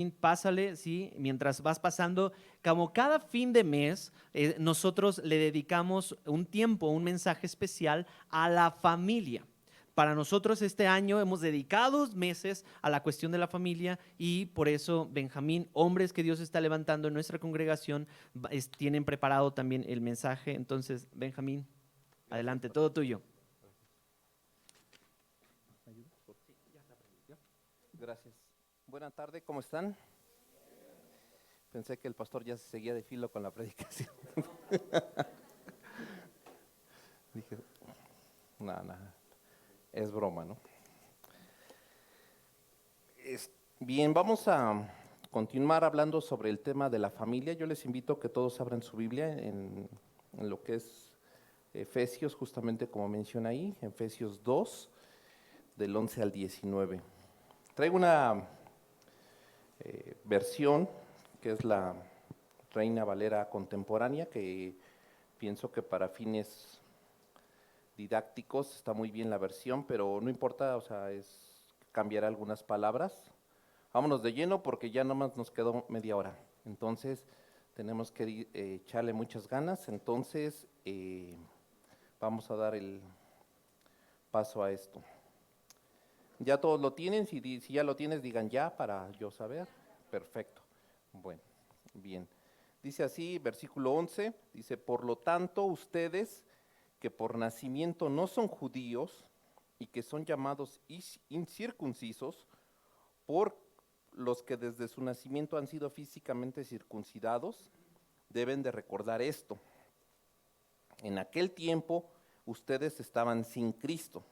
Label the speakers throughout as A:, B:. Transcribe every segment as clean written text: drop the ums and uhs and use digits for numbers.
A: Pásale, sí, mientras vas pasando, como cada fin de mes, nosotros le dedicamos un tiempo, un mensaje especial a la familia. Para nosotros este año hemos dedicado meses a la cuestión de la familia y por eso Benjamín, hombres que Dios está levantando en nuestra congregación, tienen preparado también el mensaje. Entonces, Benjamín,
B: Gracias,
A: adelante, todo
B: pastor.
A: tuyo.
B: Gracias. Buenas tardes, ¿cómo están? Pensé que el pastor ya se seguía de filo con la predicación. Dije, nada, es broma, ¿no? Bien, vamos a continuar hablando sobre el tema de la familia. Yo les invito a que todos abran su Biblia en lo que es Efesios, justamente como menciona ahí, Efesios 2, del 11 al 19. Traigo una versión que es la Reina Valera contemporánea, que pienso que para fines didácticos está muy bien la versión, pero no importa, o sea, es cambiar algunas palabras. Vámonos de lleno porque ya nomás nos quedó media hora. Entonces, tenemos que echarle muchas ganas. Entonces, vamos a dar el paso a esto. Ya todos lo tienen, si ya lo tienes, digan ya para yo saber. Perfecto. Bueno, bien. Dice así, versículo 11, dice, por lo tanto, ustedes que por nacimiento no son judíos y que son llamados incircuncisos, por los que desde su nacimiento han sido físicamente circuncidados, deben de recordar esto. En aquel tiempo, ustedes estaban sin Cristo,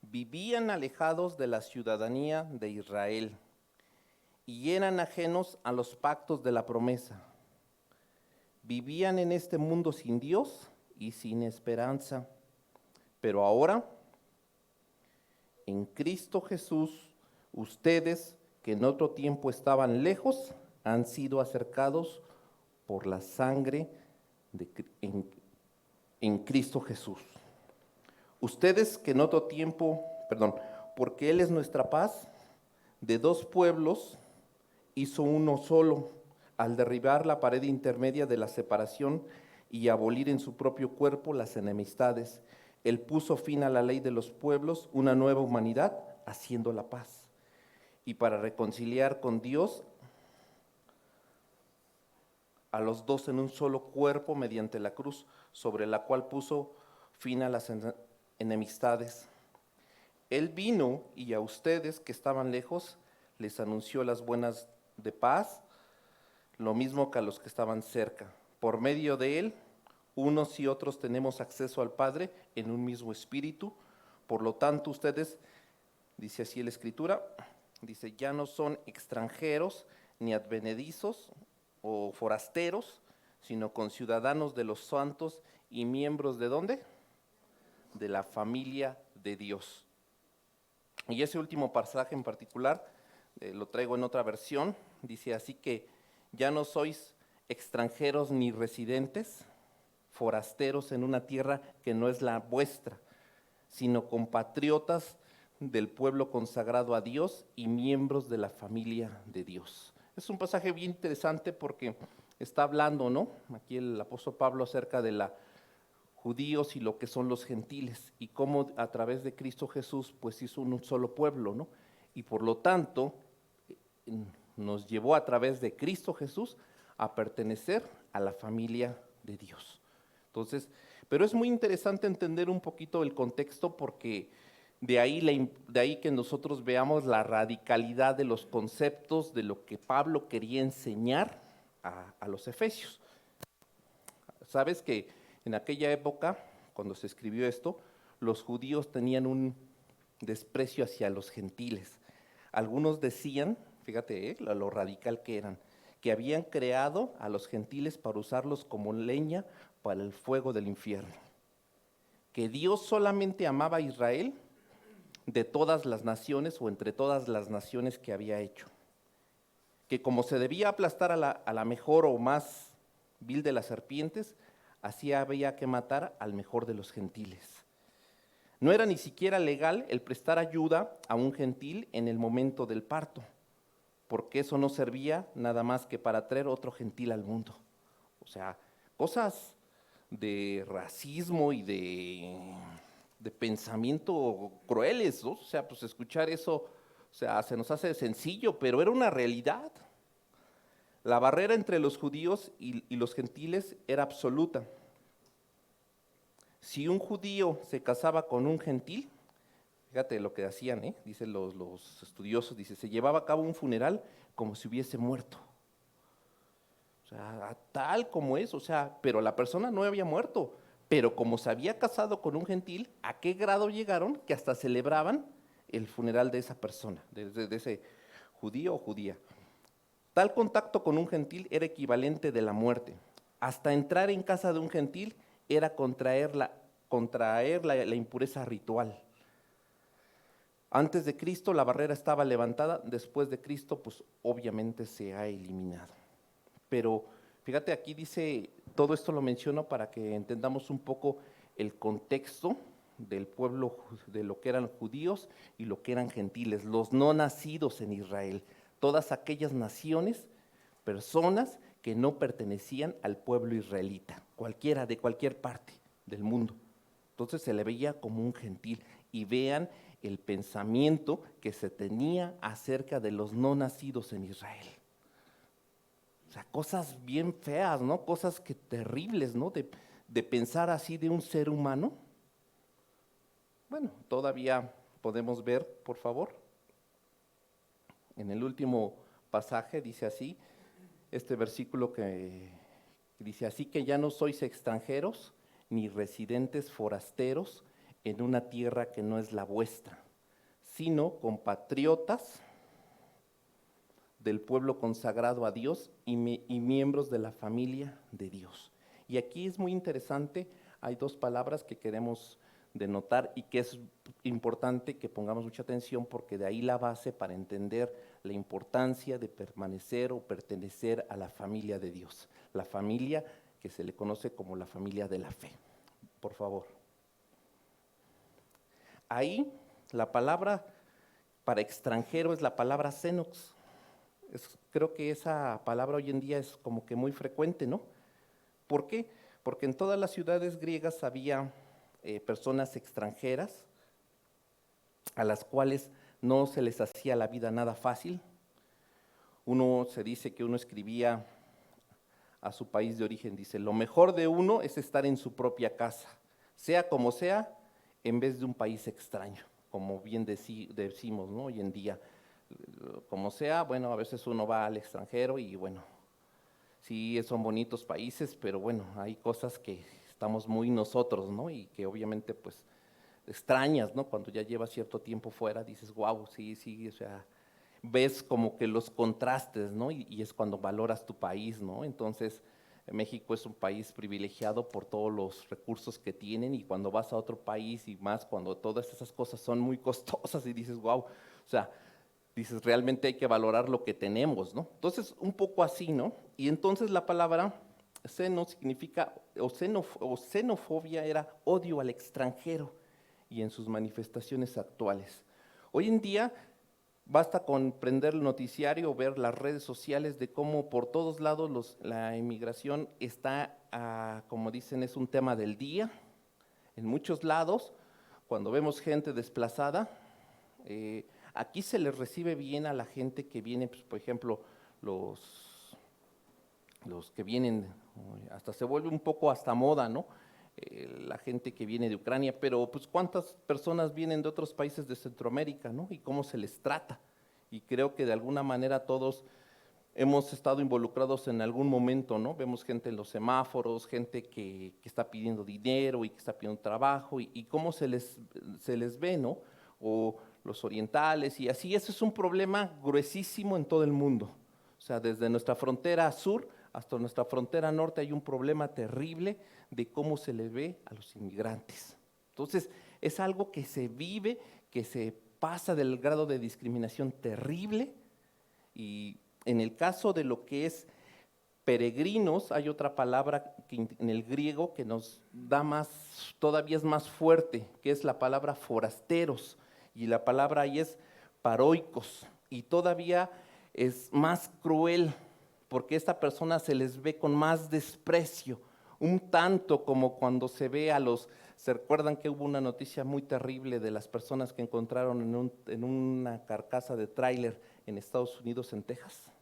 B: vivían alejados de la ciudadanía de Israel y eran ajenos a los pactos de la promesa. Vivían en este mundo sin Dios y sin esperanza. Pero ahora, en Cristo Jesús, ustedes que en otro tiempo estaban lejos, han sido acercados por la sangre en Cristo Jesús. Ustedes que en otro tiempo, porque Él es nuestra paz, de dos pueblos hizo uno solo, al derribar la pared intermedia de la separación y abolir en su propio cuerpo las enemistades. Él puso fin a la ley de los pueblos, una nueva humanidad, haciendo la paz. Y para reconciliar con Dios a los dos en un solo cuerpo mediante la cruz, sobre la cual puso fin a las enemistades. Él vino y a ustedes que estaban lejos les anunció las buenas de paz, lo mismo que a los que estaban cerca. Por medio de Él, unos y otros tenemos acceso al Padre en un mismo espíritu. Por lo tanto, ustedes, dice así la Escritura, dice, ya no son extranjeros ni advenedizos o forasteros, sino conciudadanos de los santos y miembros ¿de dónde? De la familia de Dios. Y ese último pasaje en particular, lo traigo en otra versión, dice así que ya no sois extranjeros ni residentes, forasteros en una tierra que no es la vuestra, sino compatriotas del pueblo consagrado a Dios y miembros de la familia de Dios. Es un pasaje bien interesante porque está hablando, ¿no? Aquí el apóstol Pablo acerca de la judíos y lo que son los gentiles, y cómo a través de Cristo Jesús pues hizo un solo pueblo, ¿no? Y por lo tanto nos llevó a través de Cristo Jesús a pertenecer a la familia de Dios. Entonces, pero es muy interesante entender un poquito el contexto porque de ahí que nosotros veamos la radicalidad de los conceptos de lo que Pablo quería enseñar a los efesios. Sabes que en aquella época, cuando se escribió esto, los judíos tenían un desprecio hacia los gentiles. Algunos decían, fíjate lo radical que eran, que habían creado a los gentiles para usarlos como leña para el fuego del infierno. Que Dios solamente amaba a Israel de todas las naciones o entre todas las naciones que había hecho. Que como se debía aplastar a la mejor o más vil de las serpientes, así había que matar al mejor de los gentiles. No era ni siquiera legal el prestar ayuda a un gentil en el momento del parto, porque eso no servía nada más que para traer otro gentil al mundo. O sea, cosas de racismo y de pensamiento crueles, ¿no? O sea, pues escuchar eso, o sea, se nos hace sencillo, pero era una realidad. La barrera entre los judíos y los gentiles era absoluta. Si un judío se casaba con un gentil, fíjate lo que hacían, dicen los estudiosos, dice, se llevaba a cabo un funeral como si hubiese muerto. O sea, tal como es, o sea, pero la persona no había muerto, pero como se había casado con un gentil, ¿a qué grado llegaron? Que hasta celebraban el funeral de esa persona, de ese judío o judía. Tal contacto con un gentil era equivalente de la muerte. Hasta entrar en casa de un gentil era contraer la impureza ritual. Antes de Cristo la barrera estaba levantada, después de Cristo pues obviamente se ha eliminado. Pero fíjate, aquí dice, todo esto lo menciono para que entendamos un poco el contexto del pueblo, de lo que eran judíos y lo que eran gentiles, los no nacidos en Israel, todas aquellas naciones, personas que no pertenecían al pueblo israelita, cualquiera, de cualquier parte del mundo. Entonces se le veía como un gentil, y vean el pensamiento que se tenía acerca de los no nacidos en Israel. O sea, cosas bien feas, ¿no? Cosas que terribles, ¿no? De pensar así de un ser humano. Bueno, todavía podemos ver, por favor, en el último pasaje dice así, este versículo que dice, así que ya no sois extranjeros ni residentes forasteros en una tierra que no es la vuestra, sino compatriotas del pueblo consagrado a Dios y miembros de la familia de Dios. Y aquí es muy interesante, hay dos palabras que queremos denotar y que es importante que pongamos mucha atención, porque de ahí la base para entender la importancia de permanecer o pertenecer a la familia de Dios, la familia que se le conoce como la familia de la fe. Por favor. Ahí la palabra para extranjero es la palabra xenox. Creo que esa palabra hoy en día es como que muy frecuente, ¿no? ¿Por qué? Porque en todas las ciudades griegas había personas extranjeras a las cuales no se les hacía la vida nada fácil. Uno se dice que uno escribía a su país de origen, dice, lo mejor de uno es estar en su propia casa, sea como sea, en vez de un país extraño, como bien decimos, ¿no? Hoy en día, como sea, bueno, a veces uno va al extranjero y bueno, sí son bonitos países, pero bueno, hay cosas que estamos muy nosotros, ¿no? Y que obviamente pues extrañas, ¿no? Cuando ya llevas cierto tiempo fuera, dices, wow, sí, o sea, ves como que los contrastes, ¿no? Y es cuando valoras tu país, ¿no? Entonces, México es un país privilegiado por todos los recursos que tienen, y cuando vas a otro país y más cuando todas esas cosas son muy costosas y dices, wow, o sea, dices, realmente hay que valorar lo que tenemos, ¿no? Entonces, un poco así, ¿no? Y entonces la palabra xeno significa, o xenofobia era odio al extranjero y en sus manifestaciones actuales. Hoy en día basta con prender el noticiario o ver las redes sociales de cómo por todos lados la inmigración está, como dicen, es un tema del día. En muchos lados, cuando vemos gente desplazada, aquí se les recibe bien a la gente que viene, pues, por ejemplo, los que vienen, hasta se vuelve un poco hasta moda, ¿no? La gente que viene de Ucrania, pero pues cuántas personas vienen de otros países de Centroamérica, ¿no? Y cómo se les trata. Y creo que de alguna manera todos hemos estado involucrados en algún momento, ¿no? Vemos gente en los semáforos, gente que está pidiendo dinero y que está pidiendo trabajo, y cómo se les ve, ¿no? O los orientales, y así, ese es un problema gruesísimo en todo el mundo. O sea, desde nuestra frontera sur hasta nuestra frontera norte hay un problema terrible de cómo se le ve a los inmigrantes. Entonces, es algo que se vive, que se pasa del grado de discriminación terrible, y en el caso de lo que es peregrinos, hay otra palabra que en el griego que nos da más, todavía es más fuerte, que es la palabra forasteros, y la palabra ahí es paroikos, y todavía es más cruel, porque esta persona se les ve con más desprecio, un tanto como cuando se ve a los... ¿Se recuerdan que hubo una noticia muy terrible de las personas que encontraron en una carcasa de tráiler en Estados Unidos, en Texas?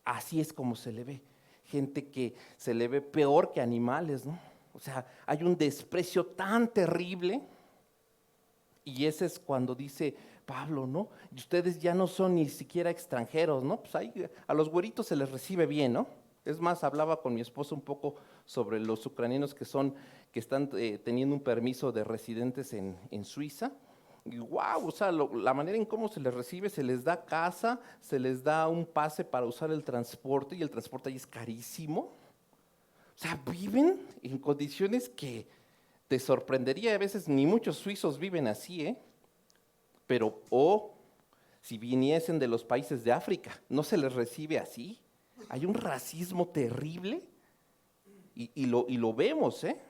B: Así es como se le ve, gente que se le ve peor que animales, ¿no? O sea, hay un desprecio tan terrible, y ese es cuando dice Pablo, ¿no? Y ustedes ya no son ni siquiera extranjeros, ¿no? Pues ahí a los güeritos se les recibe bien, ¿no? Es más, hablaba con mi esposo un poco sobre los ucranianos que están teniendo un permiso de residentes en Suiza. Y wow, o sea, la manera en cómo se les recibe, se les da casa, se les da un pase para usar el transporte, y el transporte ahí es carísimo. O sea, viven en condiciones que te sorprendería. A veces ni muchos suizos viven así, ¿eh? Pero, si viniesen de los países de África, no se les recibe así. Hay un racismo terrible y lo vemos, ¿eh?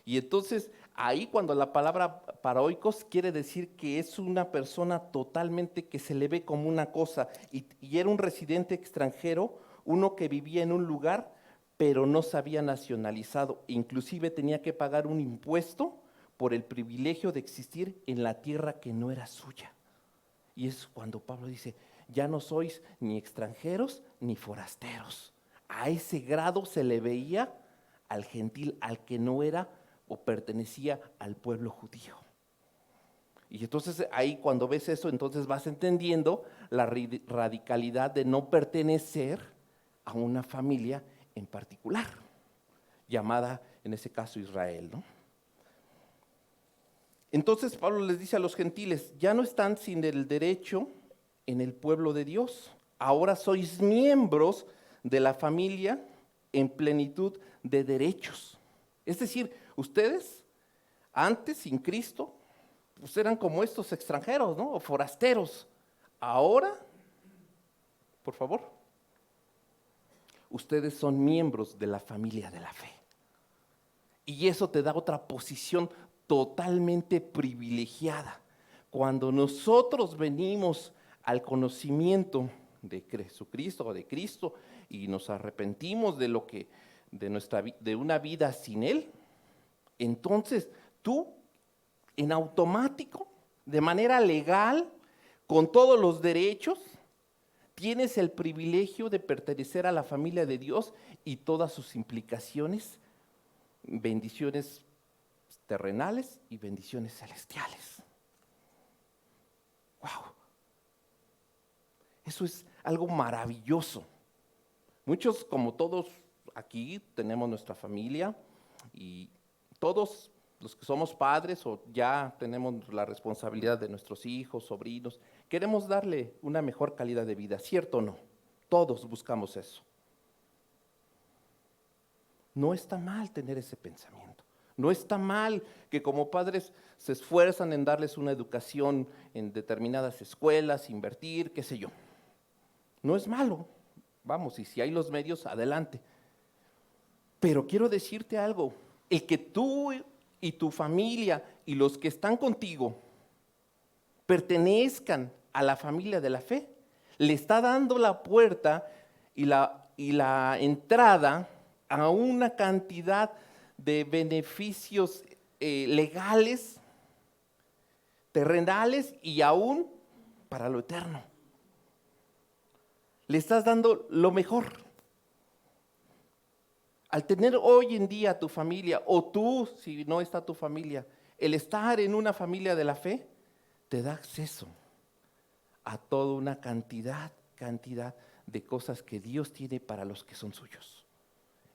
B: Y entonces, ahí cuando la palabra paroikos quiere decir que es una persona totalmente que se le ve como una cosa, y era un residente extranjero, uno que vivía en un lugar, pero no se había nacionalizado, inclusive tenía que pagar un impuesto por el privilegio de existir en la tierra que no era suya. Y es cuando Pablo dice, ya no sois ni extranjeros ni forasteros. A ese grado se le veía al gentil, al que no era o pertenecía al pueblo judío. Y entonces ahí cuando ves eso, entonces vas entendiendo la radicalidad de no pertenecer a una familia en particular, llamada en ese caso Israel, ¿no? Entonces Pablo les dice a los gentiles, ya no están sin el derecho en el pueblo de Dios, ahora sois miembros de la familia en plenitud de derechos. Es decir, ustedes antes sin Cristo pues eran como estos extranjeros, ¿no? O forasteros. Ahora, por favor, ustedes son miembros de la familia de la fe. Y eso te da otra posición totalmente privilegiada. Cuando nosotros venimos al conocimiento de Jesucristo o de Cristo y nos arrepentimos de lo que de una vida sin Él, entonces tú en automático, de manera legal, con todos los derechos, tienes el privilegio de pertenecer a la familia de Dios y todas sus implicaciones, bendiciones terrenales y bendiciones celestiales. ¡Wow! Eso es algo maravilloso. Muchos, como todos aquí, tenemos nuestra familia, y todos los que somos padres o ya tenemos la responsabilidad de nuestros hijos, sobrinos, queremos darle una mejor calidad de vida, ¿cierto o no? Todos buscamos eso. No está mal tener ese pensamiento. No está mal que como padres se esfuerzan en darles una educación en determinadas escuelas, invertir, qué sé yo. No es malo. Vamos, y si hay los medios, adelante. Pero quiero decirte algo, el que tú y tu familia y los que están contigo pertenezcan a la familia de la fe, le está dando la puerta y la entrada a una cantidad de beneficios legales, terrenales y aún para lo eterno. Le estás dando lo mejor. Al tener hoy en día tu familia, o tú, si no está tu familia, el estar en una familia de la fe, te da acceso a toda una cantidad de cosas que Dios tiene para los que son suyos.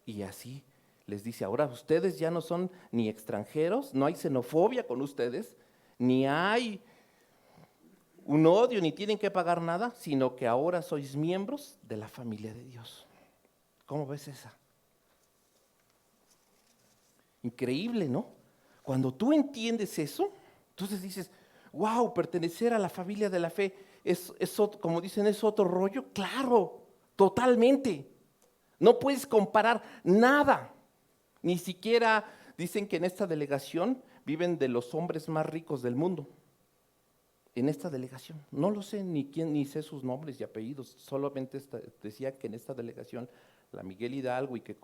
B: Y así les dice, ahora ustedes ya no son ni extranjeros, no hay xenofobia con ustedes, ni hay un odio, ni tienen que pagar nada, sino que ahora sois miembros de la familia de Dios. ¿Cómo ves esa? Increíble, ¿no? Cuando tú entiendes eso, entonces dices, wow, pertenecer a la familia de la fe es como dicen, es otro rollo. Claro, totalmente. No puedes comparar nada. Ni siquiera dicen que en esta delegación viven de los hombres más ricos del mundo. en esta delegación. No lo sé ni quién, ni sé sus nombres y apellidos, solamente decía que en esta delegación, la Miguel Hidalgo, y que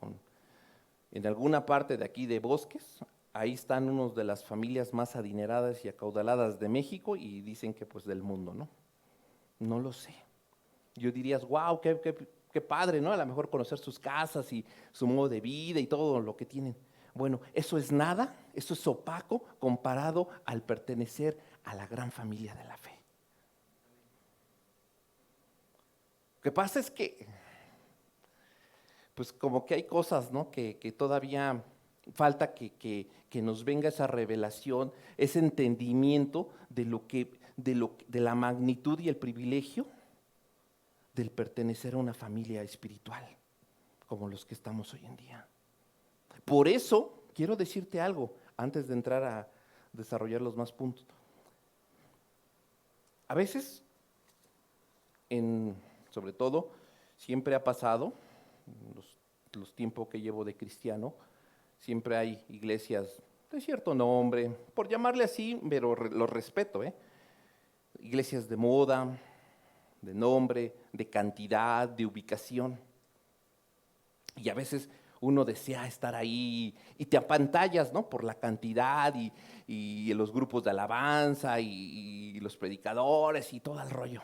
B: en alguna parte de aquí de Bosques, ahí están unos de las familias más adineradas y acaudaladas de México, y dicen que pues del mundo, ¿no? No lo sé. Yo dirías, wow, qué padre, ¿no? A lo mejor conocer sus casas y su modo de vida y todo lo que tienen. Bueno, eso es nada, eso es opaco comparado al pertenecer a la gran familia de la fe. Lo que pasa es que, pues como que hay cosas, ¿no? Que todavía falta que nos venga esa revelación, ese entendimiento de la magnitud y el privilegio del pertenecer a una familia espiritual, como los que estamos hoy en día. Por eso, quiero decirte algo, antes de entrar a desarrollar los más puntos. A veces, sobre todo, siempre ha pasado, los tiempos que llevo de cristiano, siempre hay iglesias de cierto nombre, por llamarle así, pero lo respeto, iglesias de moda, de nombre, de cantidad, de ubicación. Y a veces uno desea estar ahí y te apantallas, ¿no? Por la cantidad y los grupos de alabanza y los predicadores y todo el rollo.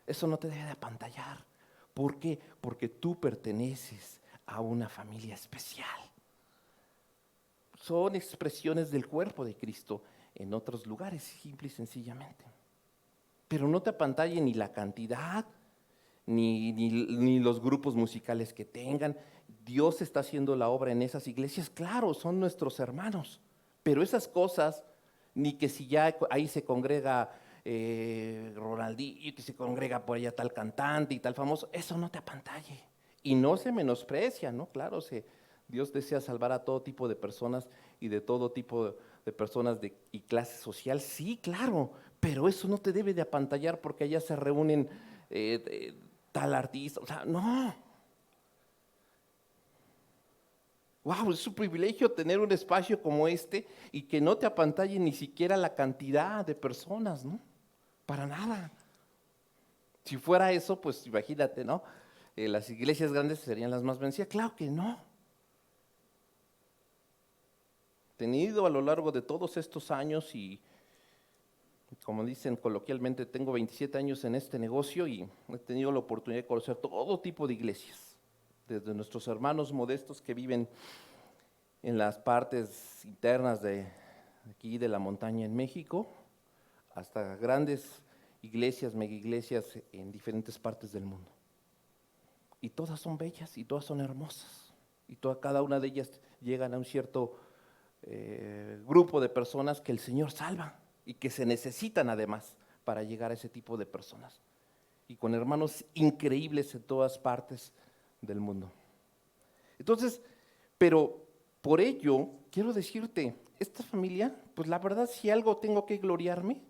B: Eso no te debe de apantallar. ¿Por qué? Porque tú perteneces a una familia especial. Son expresiones del cuerpo de Cristo en otros lugares, simple y sencillamente. Pero no te apantalle ni la cantidad, ni los grupos musicales que tengan. Dios está haciendo la obra en esas iglesias, claro, son nuestros hermanos, pero esas cosas, ni que si ya ahí se congrega Ronaldinho, que se congrega por allá tal cantante y tal famoso, eso no te apantalle. Y no se menosprecia, ¿no? Claro, Dios desea salvar a todo tipo de personas y de todo tipo de personas y clase social, sí, claro, pero eso no te debe de apantallar porque allá se reúnen tal artista, o sea, no. Wow, es un privilegio tener un espacio como este y que no te apantalle ni siquiera la cantidad de personas, ¿no? Para nada. Si fuera eso, pues imagínate, ¿no? Las iglesias grandes serían las más vencidas. Claro que no. Tenido a lo largo de todos estos años y, como dicen coloquialmente, tengo 27 años en este negocio y he tenido la oportunidad de conocer todo tipo de iglesias, desde nuestros hermanos modestos que viven en las partes internas de aquí de la montaña en México, hasta grandes iglesias, mega iglesias en diferentes partes del mundo. Y todas son bellas y todas son hermosas. Y cada una de ellas llegan a un cierto grupo de personas que el Señor salva y que se necesitan además para llegar a ese tipo de personas. Y con hermanos increíbles en todas partes del mundo. Entonces, pero por ello, quiero decirte, esta familia, pues la verdad, si algo tengo que gloriarme,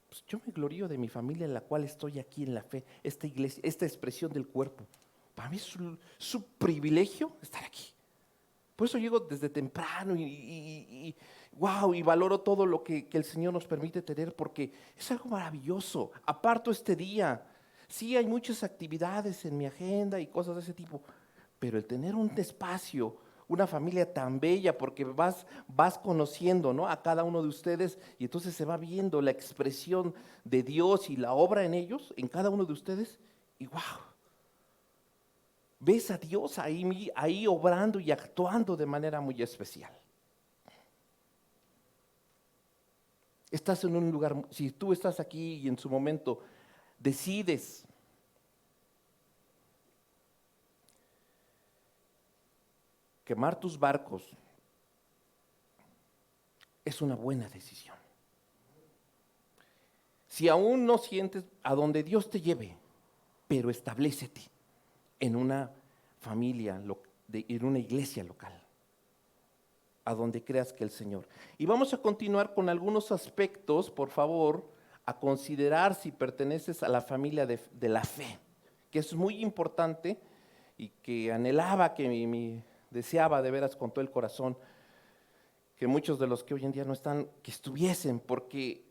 B: pues yo me glorío de mi familia en la cual estoy aquí en la fe, esta iglesia, esta expresión del cuerpo. Para mí es un privilegio estar aquí. Por eso llego desde temprano y wow, y valoro todo lo que el Señor nos permite tener, porque es algo maravilloso. Aparto este día. Sí, hay muchas actividades en mi agenda y cosas de ese tipo, pero el tener un espacio, una familia tan bella, porque vas conociendo, ¿no? A cada uno de ustedes y entonces se va viendo la expresión de Dios y la obra en ellos, en cada uno de ustedes, y wow. Ves a Dios ahí obrando y actuando de manera muy especial. Estás en un lugar, si tú estás aquí y en su momento decides quemar tus barcos, es una buena decisión. Si aún no sientes a donde Dios te lleve, pero establécete en una familia, en una iglesia local, a donde creas que el Señor. Y vamos a continuar con algunos aspectos, por favor, a considerar si perteneces a la familia de la fe, que es muy importante y que anhelaba, que deseaba de veras con todo el corazón, que muchos de los que hoy en día no están, que estuviesen, porque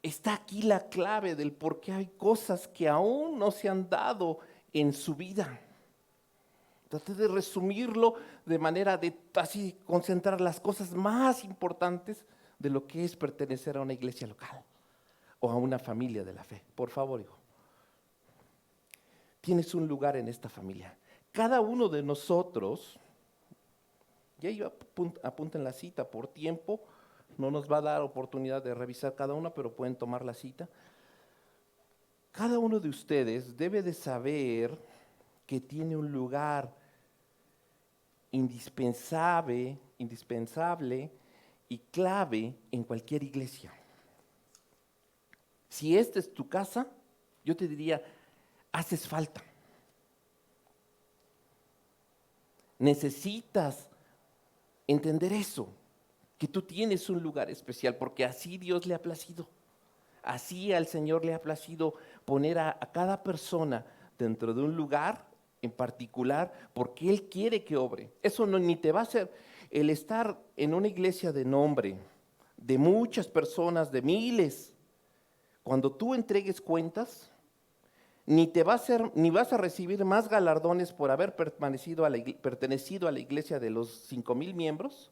B: Está aquí la clave del por qué hay cosas que aún no se han dado en su vida. Traté de resumirlo de manera de así concentrar las cosas más importantes de lo que es pertenecer a una iglesia local o a una familia de la fe. Por favor, hijo. Tienes un lugar en esta familia. Cada uno de nosotros, y ahí apunten la cita por tiempo, no nos va a dar oportunidad de revisar cada una, pero pueden tomar la cita. Cada uno de ustedes debe de saber que tiene un lugar indispensable y clave en cualquier iglesia. Si esta es tu casa, yo te diría, haces falta. Necesitas entender eso, que tú tienes un lugar especial, porque así Dios le ha placido. Así al Señor le ha placido poner a cada persona dentro de un lugar en particular, porque Él quiere que obre. Eso no, ni te va a hacer el estar en una iglesia de nombre, de muchas personas, de miles. Cuando tú entregues cuentas, ni vas a recibir más galardones por haber pertenecido a la iglesia de los 5,000 miembros,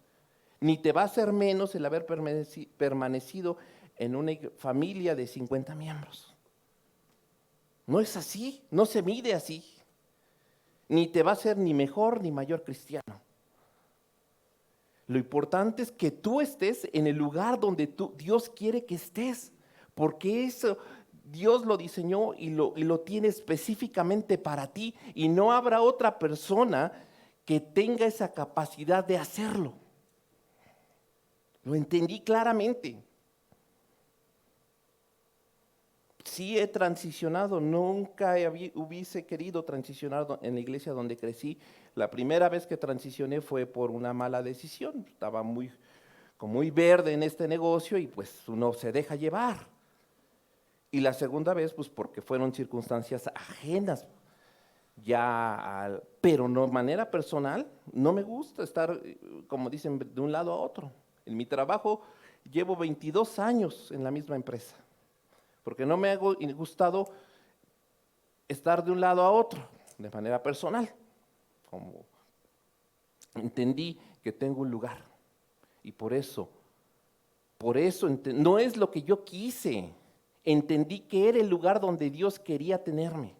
B: ni te va a hacer menos el haber permanecido en una familia de 50 miembros. No es así, no se mide así. Ni te va a hacer ni mejor ni mayor cristiano. Lo importante es que tú estés en el lugar donde Dios quiere que estés, porque eso Dios lo diseñó y lo tiene específicamente para ti, y no habrá otra persona que tenga esa capacidad de hacerlo. Lo entendí claramente. Sí he transicionado, nunca hubiese querido transicionar en la iglesia donde crecí. La primera vez que transicioné fue por una mala decisión. Estaba muy verde en este negocio y pues uno se deja llevar. Y la segunda vez pues porque fueron circunstancias ajenas. Pero no de manera personal, no me gusta estar, como dicen, de un lado a otro. En mi trabajo llevo 22 años en la misma empresa, porque no me ha gustado estar de un lado a otro, de manera personal. Como entendí que tengo un lugar, y por eso no es lo que yo quise, entendí que era el lugar donde Dios quería tenerme.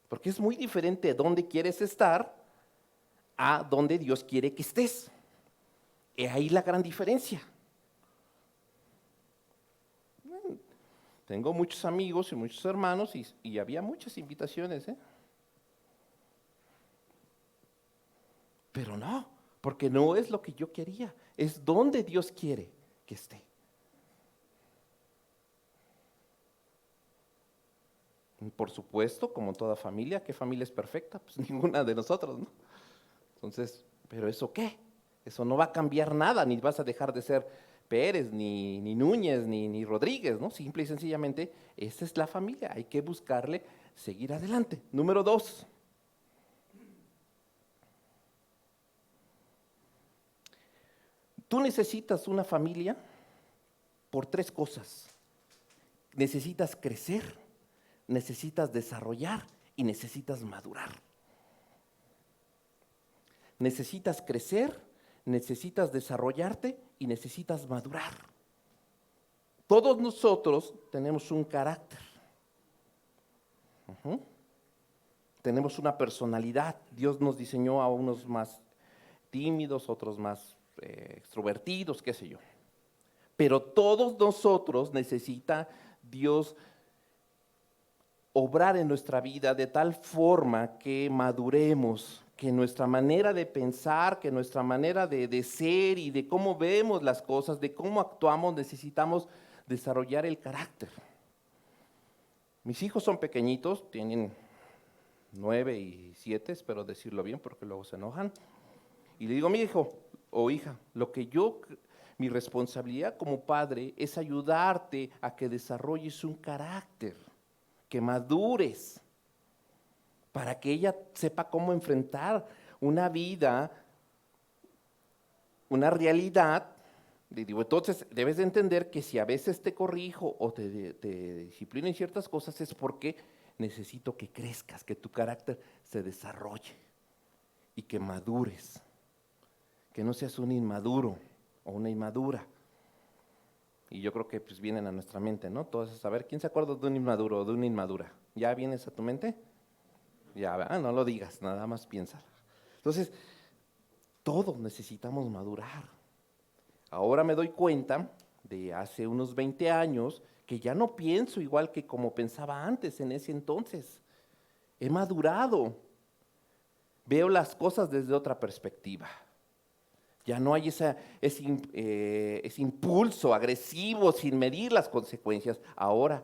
B: Porque es muy diferente dónde quieres estar a dónde Dios quiere que estés. Es ahí la gran diferencia. Tengo muchos amigos y muchos hermanos y había muchas invitaciones, pero no, porque no es lo que yo quería, es donde Dios quiere que esté. Por supuesto, como toda familia, ¿qué familia es perfecta? Pues ninguna de nosotros, ¿no? Entonces, ¿pero eso qué? Eso no va a cambiar nada, ni vas a dejar de ser Pérez, ni Núñez, ni Rodríguez, ¿no? Simple y sencillamente, esa es la familia, hay que buscarle seguir adelante. Número 2. Tú necesitas una familia por 3 cosas. Necesitas crecer, necesitas desarrollar y necesitas madurar. Necesitas crecer, necesitas desarrollarte y necesitas madurar. Todos nosotros tenemos un carácter. Tenemos una personalidad. Dios nos diseñó a unos más tímidos, otros más extrovertidos, qué sé yo. Pero todos nosotros necesita Dios obrar en nuestra vida de tal forma que maduremos, que nuestra manera de pensar, que nuestra manera de ser y de cómo vemos las cosas, de cómo actuamos, necesitamos desarrollar el carácter. Mis hijos son pequeñitos, tienen 9 y 7, espero decirlo bien porque luego se enojan. Y le digo, mi hijo o hija, mi responsabilidad como padre es ayudarte a que desarrolles un carácter, que madures, para que ella sepa cómo enfrentar una vida, una realidad Le digo, entonces debes de entender que si a veces te corrijo o te disciplino en ciertas cosas es porque necesito que crezcas, que tu carácter se desarrolle y que madures, que no seas un inmaduro o una inmadura. Y yo creo que pues vienen a nuestra mente, ¿no? Todos, a ver, ¿quién se acuerda de un inmaduro o de una inmadura? ¿Ya vienes a tu mente? Ya, no lo digas, nada más piensa. Entonces, todos necesitamos madurar. Ahora me doy cuenta de hace unos 20 años que ya no pienso igual que como pensaba antes en ese entonces. He madurado. Veo las cosas desde otra perspectiva. Ya no hay ese impulso agresivo sin medir las consecuencias. Ahora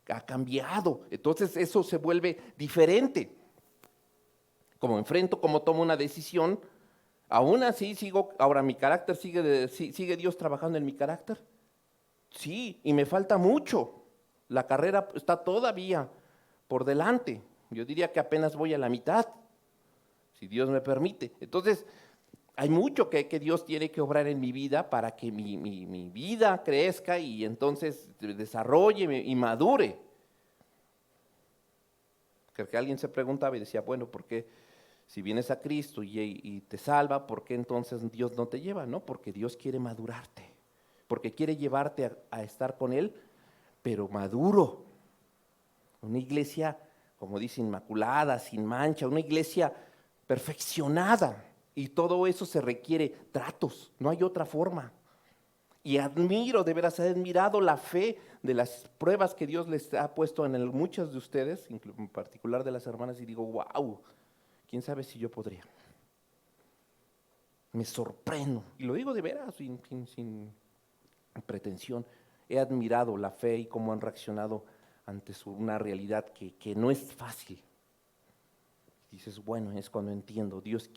B: ha cambiado. Entonces eso se vuelve diferente. Como enfrento, como tomo una decisión, aún así sigo, ahora mi carácter sigue Dios trabajando en mi carácter. Sí, y me falta mucho. La carrera está todavía por delante. Yo diría que apenas voy a la mitad, si Dios me permite. Entonces, hay mucho que Dios tiene que obrar en mi vida para que mi vida crezca y entonces desarrolle y madure. Creo que alguien se preguntaba y decía, bueno, ¿por qué si vienes a Cristo y te salva, por qué entonces Dios no te lleva? No, porque Dios quiere madurarte, porque quiere llevarte a estar con Él, pero maduro. Una iglesia, como dice, inmaculada, sin mancha, una iglesia perfeccionada. Y todo eso se requiere tratos, no hay otra forma. Y admiro, de veras, he admirado la fe de las pruebas que Dios les ha puesto en muchas de ustedes, en particular de las hermanas, y digo, wow, quién sabe si yo podría. Me sorprendo, y lo digo de veras, sin pretensión. He admirado la fe y cómo han reaccionado ante una realidad que no es fácil. Dices, bueno, es cuando entiendo, Dios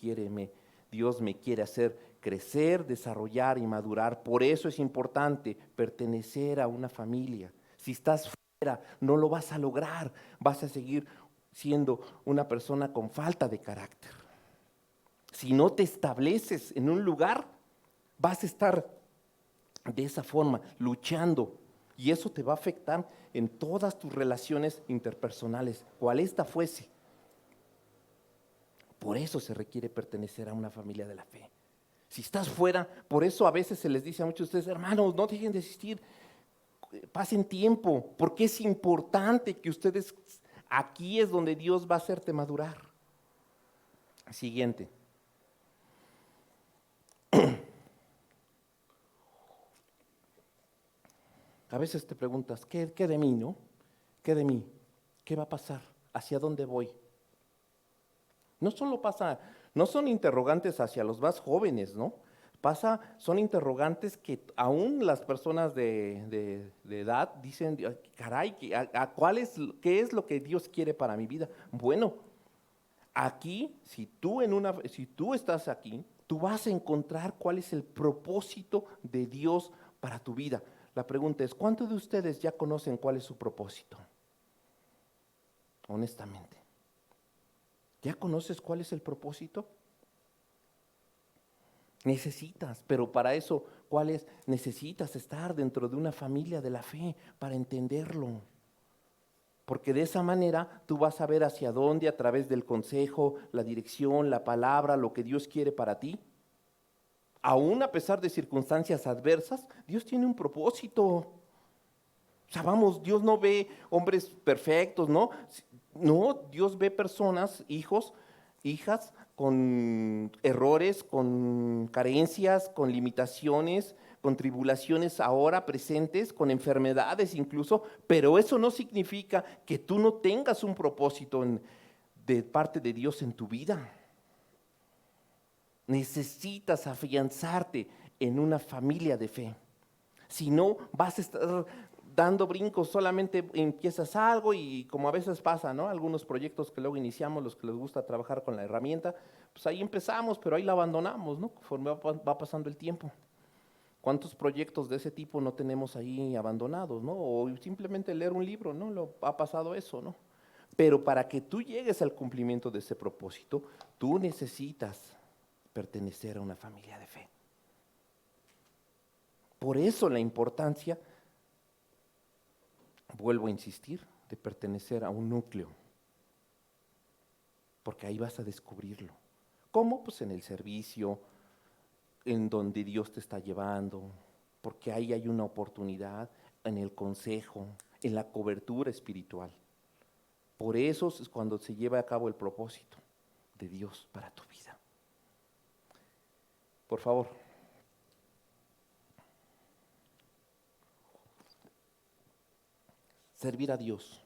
B: me quiere hacer crecer, desarrollar y madurar. Por eso es importante pertenecer a una familia. Si estás fuera, no lo vas a lograr, vas a seguir siendo una persona con falta de carácter. Si no te estableces en un lugar, vas a estar de esa forma, luchando, y eso te va a afectar en todas tus relaciones interpersonales, cual esta fuese. Por eso se requiere pertenecer a una familia de la fe. Si estás fuera, por eso a veces se les dice a muchos de ustedes, hermanos, no dejen de asistir, pasen tiempo, porque es importante que ustedes, aquí es donde Dios va a hacerte madurar. Siguiente. A veces te preguntas, ¿qué de mí, no? ¿Qué de mí? ¿Qué va a pasar? ¿Hacia dónde voy? No son interrogantes hacia los más jóvenes, ¿no? Son interrogantes que aún las personas de edad dicen, caray, ¿qué es lo que Dios quiere para mi vida? Bueno, aquí, si tú estás aquí, tú vas a encontrar cuál es el propósito de Dios para tu vida. La pregunta es, ¿cuántos de ustedes ya conocen cuál es su propósito? Honestamente. ¿Ya conoces cuál es el propósito? Necesitas, pero para eso, ¿cuál es? Necesitas estar dentro de una familia de la fe para entenderlo. Porque de esa manera tú vas a ver hacia dónde a través del consejo, la dirección, la palabra, lo que Dios quiere para ti. Aún a pesar de circunstancias adversas, Dios tiene un propósito. O sea, vamos, Dios no ve hombres perfectos, ¿no? No, Dios ve personas, hijos, hijas, con errores, con carencias, con limitaciones, con tribulaciones ahora presentes, con enfermedades incluso, pero eso no significa que tú no tengas un propósito de parte de Dios en tu vida. Necesitas afianzarte en una familia de fe. Si no, vas a estar dando brincos, solamente empiezas algo y como a veces pasa, ¿no? Algunos proyectos que luego iniciamos, los que les gusta trabajar con la herramienta, pues ahí empezamos, pero ahí la abandonamos, ¿no? Conforme va pasando el tiempo. ¿Cuántos proyectos de ese tipo no tenemos ahí abandonados, ¿no? O simplemente leer un libro, ¿no? Ha pasado eso, ¿no? Pero para que tú llegues al cumplimiento de ese propósito, tú necesitas pertenecer a una familia de fe. Por eso la importancia, vuelvo a insistir, de pertenecer a un núcleo, porque ahí vas a descubrirlo. ¿Cómo? Pues en el servicio, en donde Dios te está llevando, porque ahí hay una oportunidad, en el consejo, en la cobertura espiritual. Por eso es cuando se lleva a cabo el propósito de Dios para tu vida. Por favor. Servir a Dios.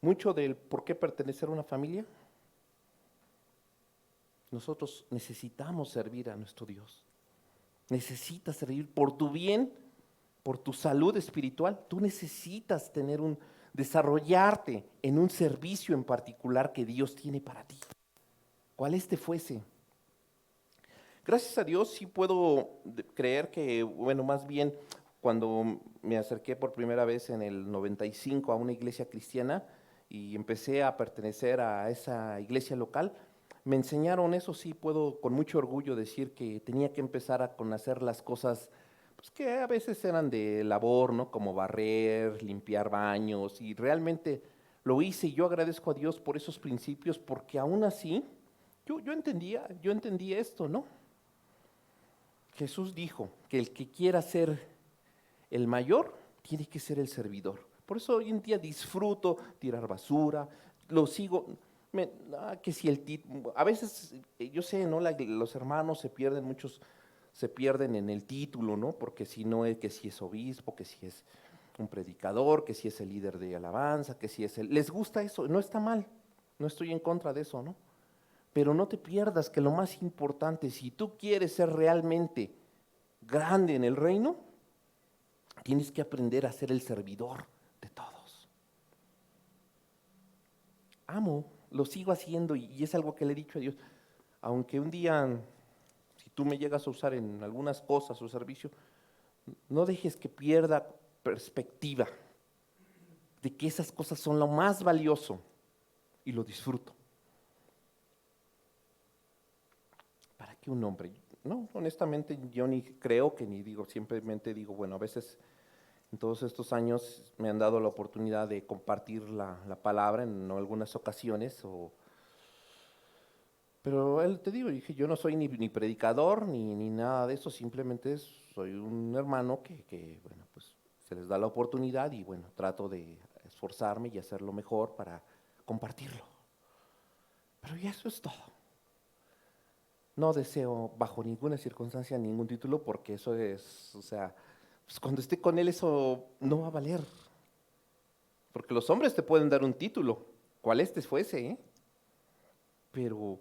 B: Mucho del por qué pertenecer a una familia. Nosotros necesitamos servir a nuestro Dios. Necesitas servir por tu bien, por tu salud espiritual. Tú necesitas desarrollarte en un servicio en particular que Dios tiene para ti. ¿Cuál este fuese? Gracias a Dios sí puedo creer que, bueno, más bien cuando me acerqué por primera vez en el 95 a una iglesia cristiana y empecé a pertenecer a esa iglesia local, me enseñaron eso, sí puedo con mucho orgullo decir que tenía que empezar a conocer las cosas pues, que a veces eran de labor, ¿no? Como barrer, limpiar baños, y realmente lo hice y yo agradezco a Dios por esos principios, porque aún así yo entendía esto, ¿no? Jesús dijo que el que quiera ser el mayor tiene que ser el servidor. Por eso hoy en día disfruto tirar basura, lo sigo. Que si a veces, yo sé, ¿no? Los hermanos muchos se pierden en el título, ¿no? Porque si no es que si es obispo, que si es un predicador, que si es el líder de alabanza, que si es les gusta eso, no está mal, no estoy en contra de eso, ¿no? Pero no te pierdas que lo más importante, si tú quieres ser realmente grande en el reino, tienes que aprender a ser el servidor de todos. Amo, lo sigo haciendo y es algo que le he dicho a Dios. Aunque un día, si tú me llegas a usar en algunas cosas o servicio, no dejes que pierda perspectiva de que esas cosas son lo más valioso y lo disfruto. ¿Para qué un hombre? No, honestamente yo ni creo que ni digo, simplemente digo, bueno, a veces en todos estos años me han dado la oportunidad de compartir la palabra en algunas ocasiones, pero él te digo, dije, yo no soy ni predicador ni nada de eso, simplemente soy un hermano que, bueno, pues se les da la oportunidad y bueno, trato de esforzarme y hacerlo mejor para compartirlo. Pero ya eso es todo. No deseo bajo ninguna circunstancia ningún título porque eso es, o sea, pues cuando esté con él eso no va a valer. Porque los hombres te pueden dar un título, cual este fuese, ¿eh? Pero,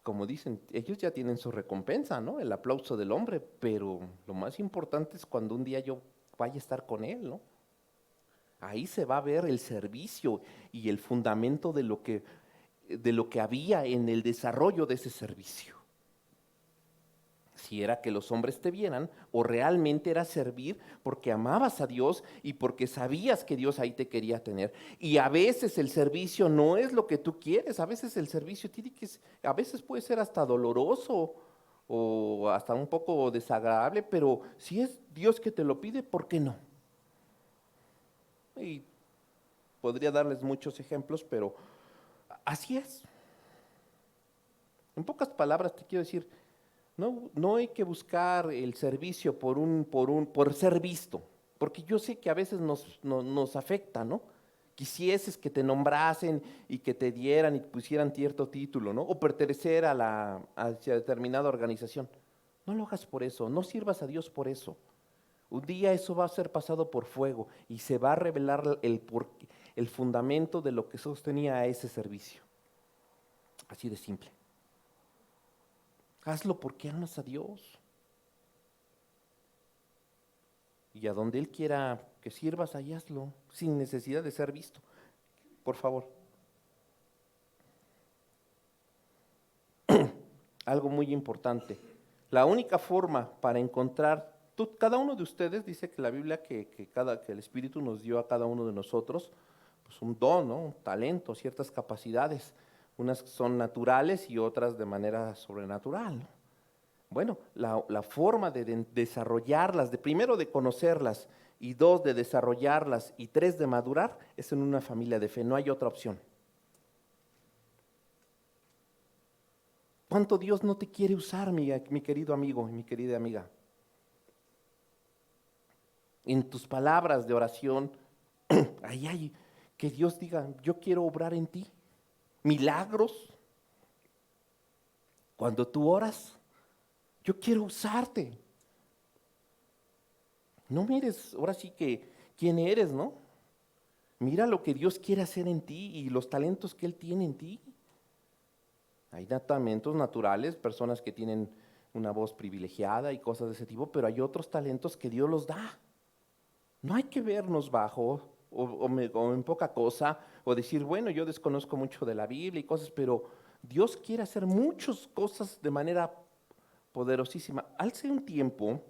B: como dicen, ellos ya tienen su recompensa, ¿no? El aplauso del hombre, pero lo más importante es cuando un día yo vaya a estar con él, ¿no? Ahí se va a ver el servicio y el fundamento de lo que había en el desarrollo de ese servicio. Si era que los hombres te vieran o realmente era servir porque amabas a Dios y porque sabías que Dios ahí te quería tener. Y a veces el servicio no es lo que tú quieres, a veces el servicio a veces puede ser hasta doloroso o hasta un poco desagradable, pero si es Dios que te lo pide, ¿por qué no? Y podría darles muchos ejemplos, pero así es. En pocas palabras te quiero decir, no hay que buscar el servicio por ser visto, porque yo sé que a veces nos afecta, ¿no? Quisieses que te nombrasen y que te dieran y pusieran cierto título, ¿no? O pertenecer a determinada organización. No lo hagas por eso, no sirvas a Dios por eso. Un día eso va a ser pasado por fuego y se va a revelar el fundamento de lo que sostenía a ese servicio. Así de simple. Hazlo porque amas a Dios. Y a donde Él quiera que sirvas, ahí hazlo, sin necesidad de ser visto. Por favor. Algo muy importante. La única forma para encontrar, cada uno de ustedes dice que la Biblia que el Espíritu nos dio a cada uno de nosotros, pues un don, ¿no? Un talento, ciertas capacidades. Unas son naturales y otras de manera sobrenatural, ¿no? Bueno, la forma de desarrollarlas, de primero de conocerlas, y dos, de desarrollarlas, y tres, de madurar, es en una familia de fe, no hay otra opción. ¿Cuánto Dios no te quiere usar, mi querido amigo y mi querida amiga? En tus palabras de oración, ahí hay que Dios diga, yo quiero obrar en ti. Milagros. Cuando tú oras, yo quiero usarte. No mires, ahora sí que, quién eres, ¿no? Mira lo que Dios quiere hacer en ti y los talentos que Él tiene en ti. Hay talentos naturales, personas que tienen una voz privilegiada y cosas de ese tipo, pero hay otros talentos que Dios los da. No hay que vernos bajo o en poca cosa, o decir, bueno, yo desconozco mucho de la Biblia y cosas, pero Dios quiere hacer muchas cosas de manera poderosísima. Hace un tiempo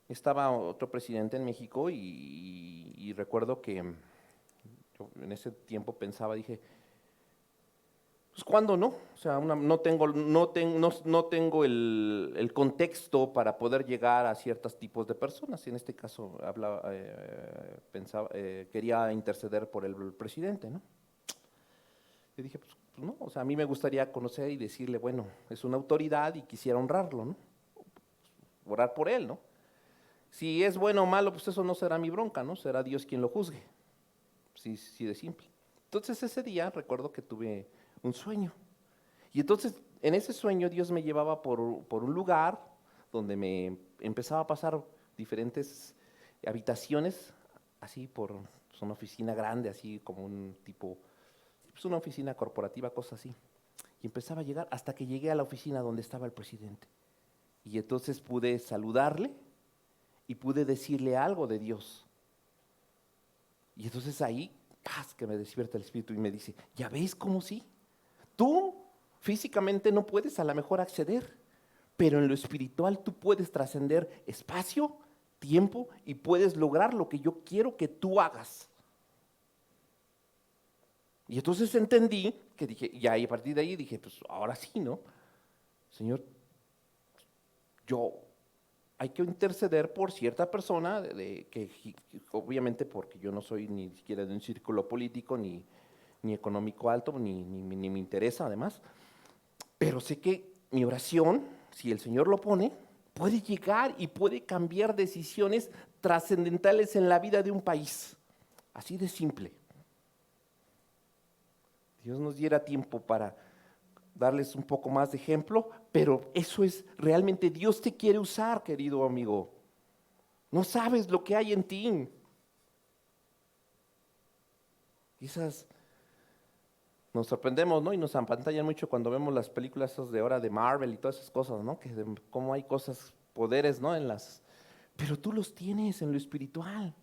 B: estaba otro presidente en México y recuerdo que yo en ese tiempo pensaba, dije, pues ¿cuándo no? O sea, no tengo el contexto para poder llegar a ciertos tipos de personas. En este caso quería interceder por el presidente, ¿no? Yo dije, pues no, o sea, a mí me gustaría conocer y decirle, bueno, es una autoridad y quisiera honrarlo, ¿no? Orar por él, ¿no? Si es bueno o malo, pues eso no será mi bronca, ¿no? Será Dios quien lo juzgue. Sí, de simple. Entonces ese día recuerdo que tuve un sueño. Y entonces en ese sueño Dios me llevaba por un lugar donde me empezaba a pasar diferentes habitaciones, así por pues, una oficina grande, así como un tipo, pues una oficina corporativa, cosas así. Y empezaba a llegar hasta que llegué a la oficina donde estaba el presidente. Y entonces pude saludarle y pude decirle algo de Dios. Y entonces ahí, ¡paz!, que me despierta el Espíritu y me dice, ¿ya ves cómo sí? Tú físicamente no puedes a lo mejor acceder, pero en lo espiritual tú puedes trascender espacio, tiempo y puedes lograr lo que yo quiero que tú hagas. Y entonces entendí que dije, y a partir de ahí dije, pues ahora sí, ¿no? Señor, yo hay que interceder por cierta persona, que obviamente porque yo no soy ni siquiera de un círculo político, ni económico alto, ni me interesa además, pero sé que mi oración, si el Señor lo pone, puede llegar y puede cambiar decisiones trascendentales en la vida de un país. Así de simple. Dios nos diera tiempo para darles un poco más de ejemplo, pero eso es realmente Dios te quiere usar, querido amigo. No sabes lo que hay en ti. Quizás nos sorprendemos, ¿no? Y nos apantallan mucho cuando vemos las películas esas de ahora de Marvel y todas esas cosas, ¿no? Que cómo hay cosas, poderes, ¿no? Pero tú los tienes en lo espiritual.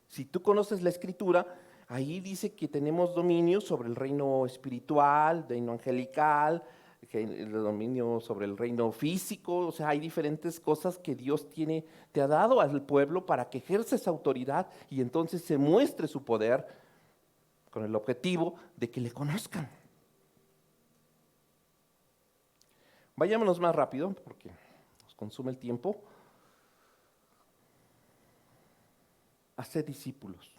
B: Si tú conoces la escritura, ahí dice que tenemos dominio sobre el reino espiritual, reino angelical, el dominio sobre el reino físico. O sea, hay diferentes cosas que Dios te ha dado al pueblo para que ejerza esa autoridad y entonces se muestre su poder con el objetivo de que le conozcan. Vayámonos más rápido porque nos consume el tiempo. Hacer discípulos.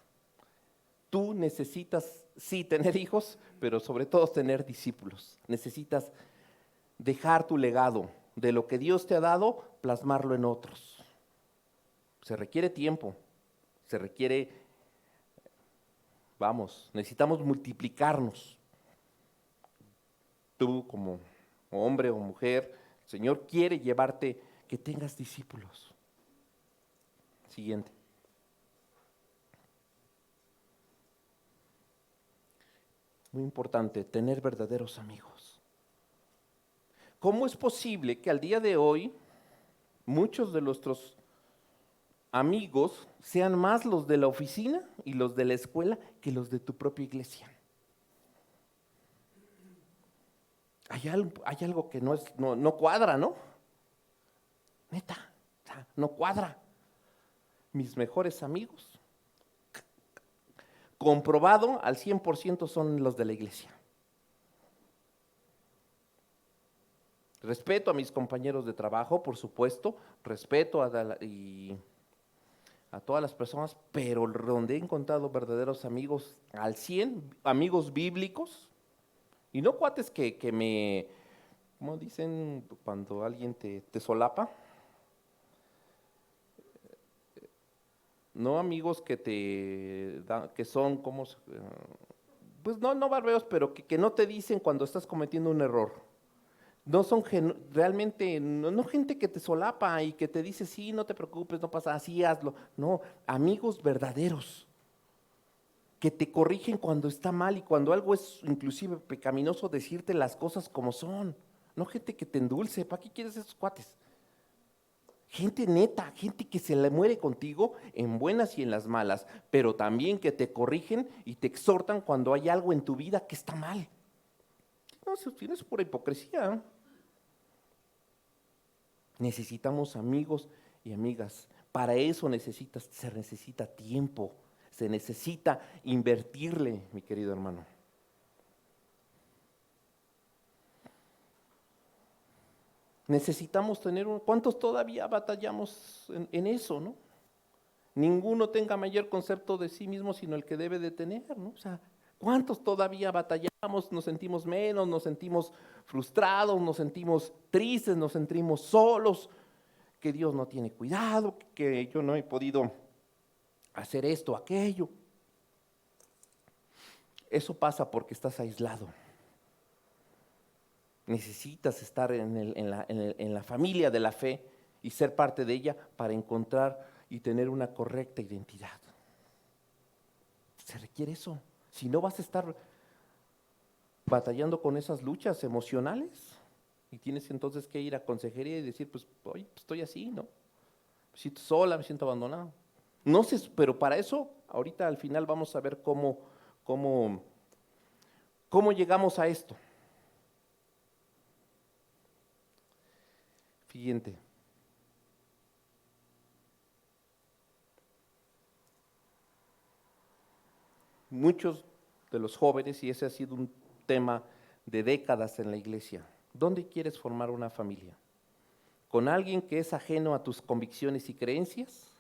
B: Tú necesitas, sí, tener hijos, pero sobre todo tener discípulos. Necesitas dejar tu legado de lo que Dios te ha dado, plasmarlo en otros. Se requiere tiempo, se requiere, necesitamos multiplicarnos. Tú como hombre o mujer, el Señor quiere llevarte que tengas discípulos. Siguiente. Muy importante, tener verdaderos amigos. ¿Cómo es posible que al día de hoy muchos de nuestros amigos sean más los de la oficina y los de la escuela que los de tu propia iglesia? Hay algo que no cuadra, ¿no? Neta, no cuadra. Mis mejores amigos, comprobado al 100%, son los de la iglesia. Respeto a mis compañeros de trabajo, por supuesto, respeto y a todas las personas, pero donde he encontrado verdaderos amigos al 100, amigos bíblicos, y no cuates que me, ¿cómo dicen cuando alguien te solapa? No amigos que te dan, que son como, pues no barberos, pero que no te dicen cuando estás cometiendo un error. No son realmente, no gente que te solapa y que te dice, sí, no te preocupes, no pasa, así hazlo. No, amigos verdaderos, que te corrigen cuando está mal y cuando algo es inclusive pecaminoso, decirte las cosas como son. No gente que te endulce, ¿para qué quieres esos cuates? Gente neta, gente que se le muere contigo en buenas y en las malas, pero también que te corrigen y te exhortan cuando hay algo en tu vida que está mal. No, eso es pura hipocresía. Necesitamos amigos y amigas. Para eso se necesita tiempo, se necesita invertirle, mi querido hermano. Necesitamos tener ¿cuántos todavía batallamos en eso, no? Ninguno tenga mayor concepto de sí mismo sino el que debe de tener, ¿no? O sea, ¿cuántos todavía batallamos, nos sentimos menos, nos sentimos frustrados, nos sentimos tristes, nos sentimos solos, que Dios no tiene cuidado, que yo no he podido hacer esto, aquello? Eso pasa porque estás aislado. Necesitas estar en la familia de la fe y ser parte de ella para encontrar y tener una correcta identidad. Se requiere eso. Si no, vas a estar batallando con esas luchas emocionales y tienes entonces que ir a consejería y decir, pues, oye, pues estoy así, ¿no? Me siento sola, me siento abandonado. No sé, pero para eso, ahorita al final vamos a ver cómo llegamos a esto. Siguiente. Muchos de los jóvenes, y ese ha sido un tema de décadas en la iglesia, ¿dónde quieres formar una familia? ¿Con alguien que es ajeno a tus convicciones y creencias?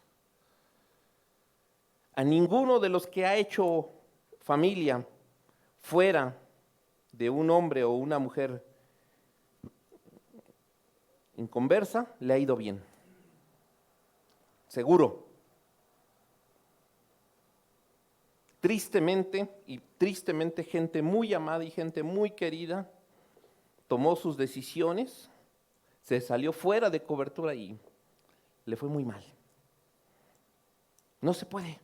B: A ninguno de los que ha hecho familia fuera de un hombre o una mujer inconversa le ha ido bien. Seguro. Tristemente, gente muy amada y gente muy querida tomó sus decisiones, se salió fuera de cobertura y le fue muy mal. No se puede.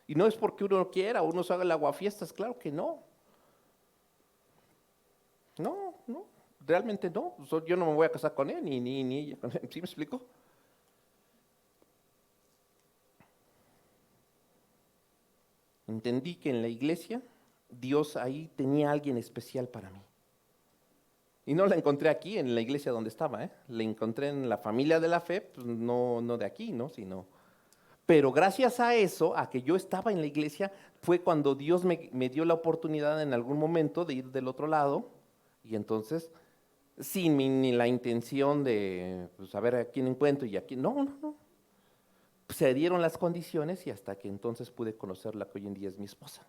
B: Y no es porque uno no quiera, uno se haga el aguafiestas, claro que no. No, realmente no. Yo no me voy a casar con él, ni ella con él. ¿Sí me explico? Entendí que en la iglesia Dios ahí tenía a alguien especial para mí. Y no la encontré aquí, en la iglesia donde estaba, ¿eh? La encontré en la familia de la fe, pues no de aquí, ¿no? Pero gracias a eso, a que yo estaba en la iglesia, fue cuando Dios me dio la oportunidad en algún momento de ir del otro lado, y entonces, sin ni la intención de saber a quién encuentro y a quién, no. Se dieron las condiciones y hasta que entonces pude conocer la que hoy en día es mi esposa.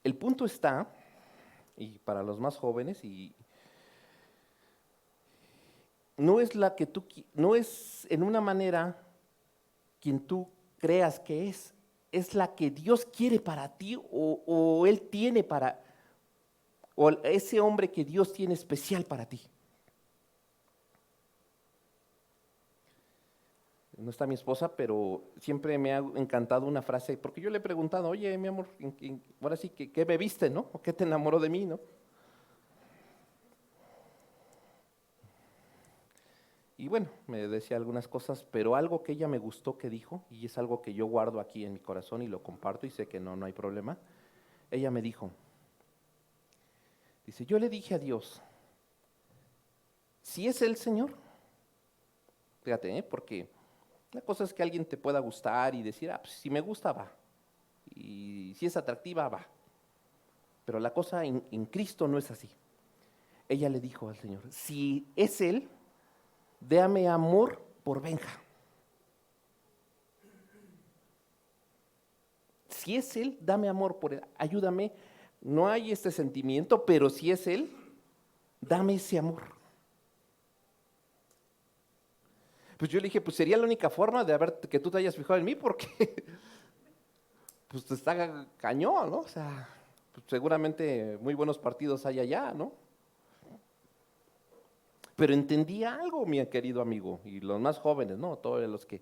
B: El punto está, y para los más jóvenes, y no es no es en una manera quien tú creas que es la que Dios quiere para ti o Él tiene o ese hombre que Dios tiene especial para ti. No está mi esposa, pero siempre me ha encantado una frase, porque yo le he preguntado, oye, mi amor, ahora sí, ¿qué me viste, no? ¿O qué te enamoró de mí, no? Y bueno, me decía algunas cosas, pero algo que ella me gustó que dijo, y es algo que yo guardo aquí en mi corazón y lo comparto y sé que no hay problema, ella me dijo, dice, yo le dije a Dios, si es el Señor, fíjate, porque la cosa es que alguien te pueda gustar y decir, pues si me gusta, va, y si es atractiva, va. Pero la cosa en Cristo no es así. Ella le dijo al Señor, si es Él, déame amor por Benja. Si es Él, dame amor por Él, ayúdame. No hay este sentimiento, pero si es Él, dame ese amor. Pues yo le dije, pues sería la única forma de que tú te hayas fijado en mí, porque pues te está cañón, ¿no? O sea, pues seguramente muy buenos partidos hay allá, ¿no? Pero entendí algo, mi querido amigo, y los más jóvenes, ¿no? Todos los que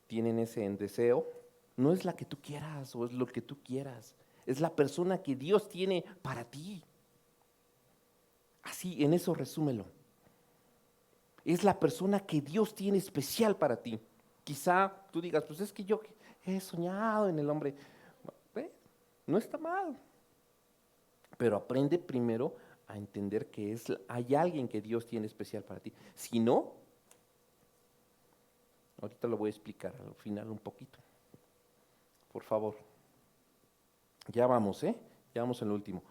B: tienen ese deseo, no es la que tú quieras o es lo que tú quieras, es la persona que Dios tiene para ti. Así, en eso resúmelo. Es la persona que Dios tiene especial para ti. Quizá tú digas, pues es que yo he soñado en el hombre. No está mal, pero aprende primero a entender que hay alguien que Dios tiene especial para ti. Si no, ahorita lo voy a explicar al final un poquito. Por favor. Ya vamos, Ya vamos en lo último.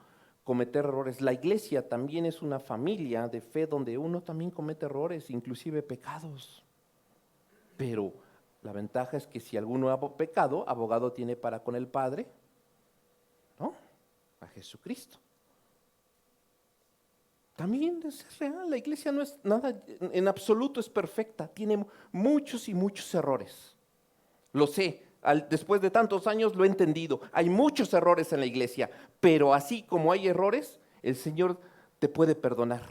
B: Cometer errores. La iglesia también es una familia de fe donde uno también comete errores, inclusive pecados. Pero la ventaja es que si alguno ha pecado, abogado tiene para con el Padre, ¿no? A Jesucristo. También es real, la iglesia no es nada, en absoluto es perfecta, tiene muchos y muchos errores. Lo sé, después de tantos años lo he entendido, hay muchos errores en la iglesia, pero así como hay errores, el Señor te puede perdonar.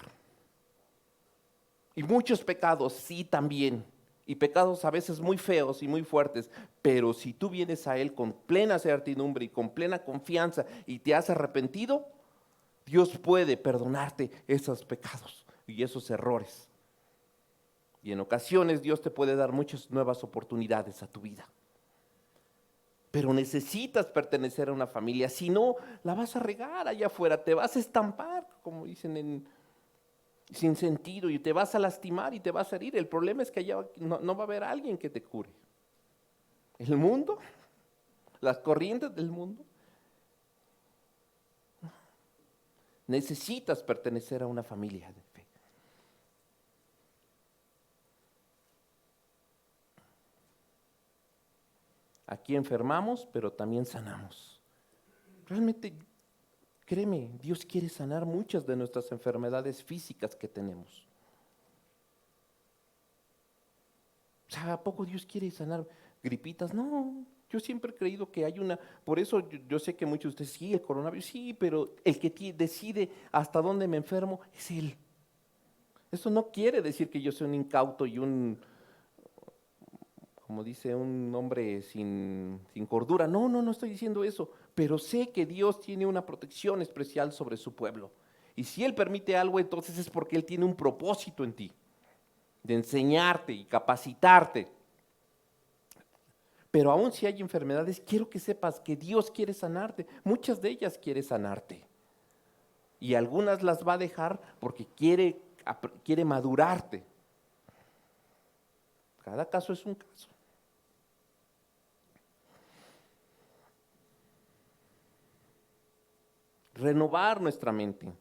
B: Y muchos pecados, sí también, y pecados a veces muy feos y muy fuertes, pero si tú vienes a Él con plena certidumbre y con plena confianza y te has arrepentido, Dios puede perdonarte esos pecados y esos errores. Y en ocasiones Dios te puede dar muchas nuevas oportunidades a tu vida. Pero necesitas pertenecer a una familia, si no, la vas a regar allá afuera, te vas a estampar, como dicen, sin sentido, y te vas a lastimar y te vas a herir. El problema es que allá no va a haber alguien que te cure. El mundo, las corrientes del mundo. Necesitas pertenecer a una familia de fe. Aquí enfermamos, pero también sanamos. Realmente, créeme, Dios quiere sanar muchas de nuestras enfermedades físicas que tenemos. O sea, ¿a poco Dios quiere sanar gripitas? No, yo siempre he creído que hay una, por eso yo sé que muchos de ustedes, sí, el coronavirus, sí, pero el que decide hasta dónde me enfermo es Él. Eso no quiere decir que yo sea un incauto y como dice, un hombre sin cordura. No estoy diciendo eso, pero sé que Dios tiene una protección especial sobre su pueblo. Y si Él permite algo, entonces es porque Él tiene un propósito en ti, de enseñarte y capacitarte. Pero aún si hay enfermedades, quiero que sepas que Dios quiere sanarte. Muchas de ellas quiere sanarte. Y algunas las va a dejar porque quiere madurarte. Cada caso es un caso. Renovar nuestra mente.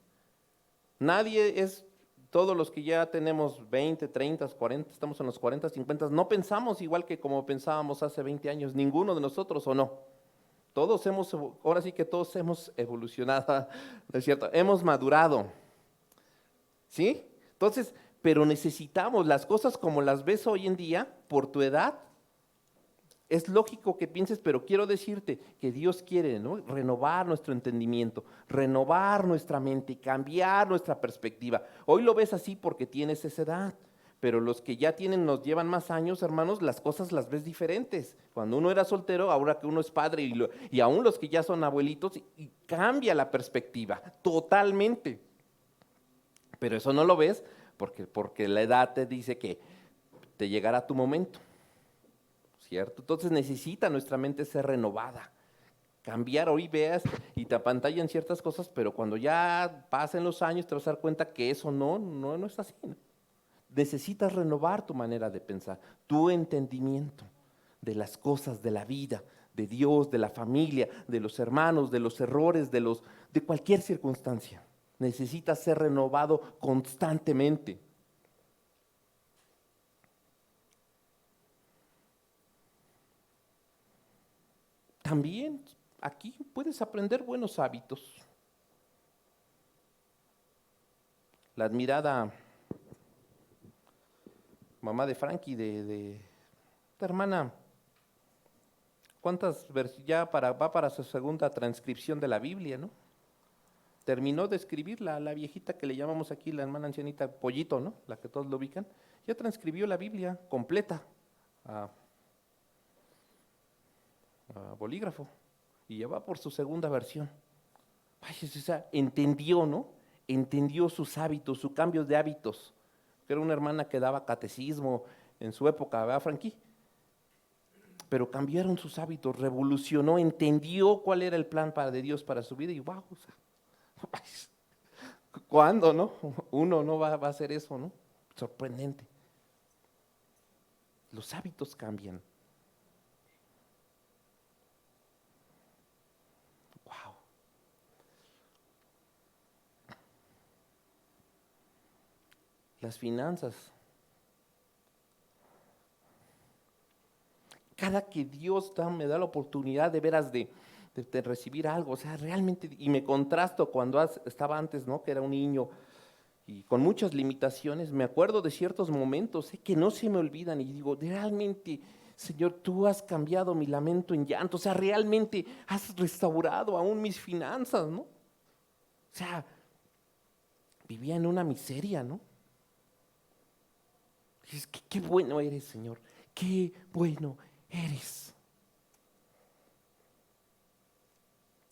B: Nadie es, todos los que ya tenemos 20, 30, 40, estamos en los 40, 50, no pensamos igual que como pensábamos hace 20 años, ninguno de nosotros, ¿o no? Ahora sí que todos hemos evolucionado, ¿no es cierto? Hemos madurado, ¿sí? Entonces, pero necesitamos las cosas como las ves hoy en día, por tu edad. Es lógico que pienses, pero quiero decirte que Dios quiere, ¿no?, renovar nuestro entendimiento, renovar nuestra mente, cambiar nuestra perspectiva. Hoy lo ves así porque tienes esa edad, pero los que ya nos llevan más años, hermanos, las cosas las ves diferentes. Cuando uno era soltero, ahora que uno es padre y aún los que ya son abuelitos, y cambia la perspectiva totalmente. Pero eso no lo ves porque la edad te dice que te llegará tu momento. ¿Cierto? Entonces necesita nuestra mente ser renovada, cambiar. Hoy veas y te apantallan ciertas cosas, pero cuando ya pasen los años te vas a dar cuenta que eso no es así, ¿no? Necesitas renovar tu manera de pensar, tu entendimiento de las cosas de la vida, de Dios, de la familia, de los hermanos, de los errores, de cualquier circunstancia. Necesita ser renovado constantemente. También aquí puedes aprender buenos hábitos. La admirada mamá de Frankie, de esta hermana, va para su segunda transcripción de la Biblia, ¿no? Terminó de escribir la viejita que le llamamos aquí, la hermana ancianita Pollito, ¿no? La que todos lo ubican. Ya transcribió la Biblia completa a bolígrafo y ya va por su segunda versión. Ay, o sea, entendió, ¿no? Entendió sus hábitos, su cambio de hábitos. Era una hermana que daba catecismo en su época, ¿verdad, Frankie? Pero cambiaron sus hábitos, revolucionó, entendió cuál era el plan de Dios para su vida y wow, o sea, ¿cuándo, no? Uno no va a hacer eso, ¿no? Sorprendente. Los hábitos cambian. Wow. Las finanzas. Cada que Dios me da la oportunidad de veras de recibir algo, o sea, realmente, y me contrasto cuando estaba antes, ¿no? Que era un niño y con muchas limitaciones, me acuerdo de ciertos momentos que no se me olvidan y digo, realmente, Señor, tú has cambiado mi lamento en llanto, o sea, realmente has restaurado aún mis finanzas, ¿no? O sea, vivía en una miseria, ¿no? Dices, qué bueno eres, Señor, qué bueno eres.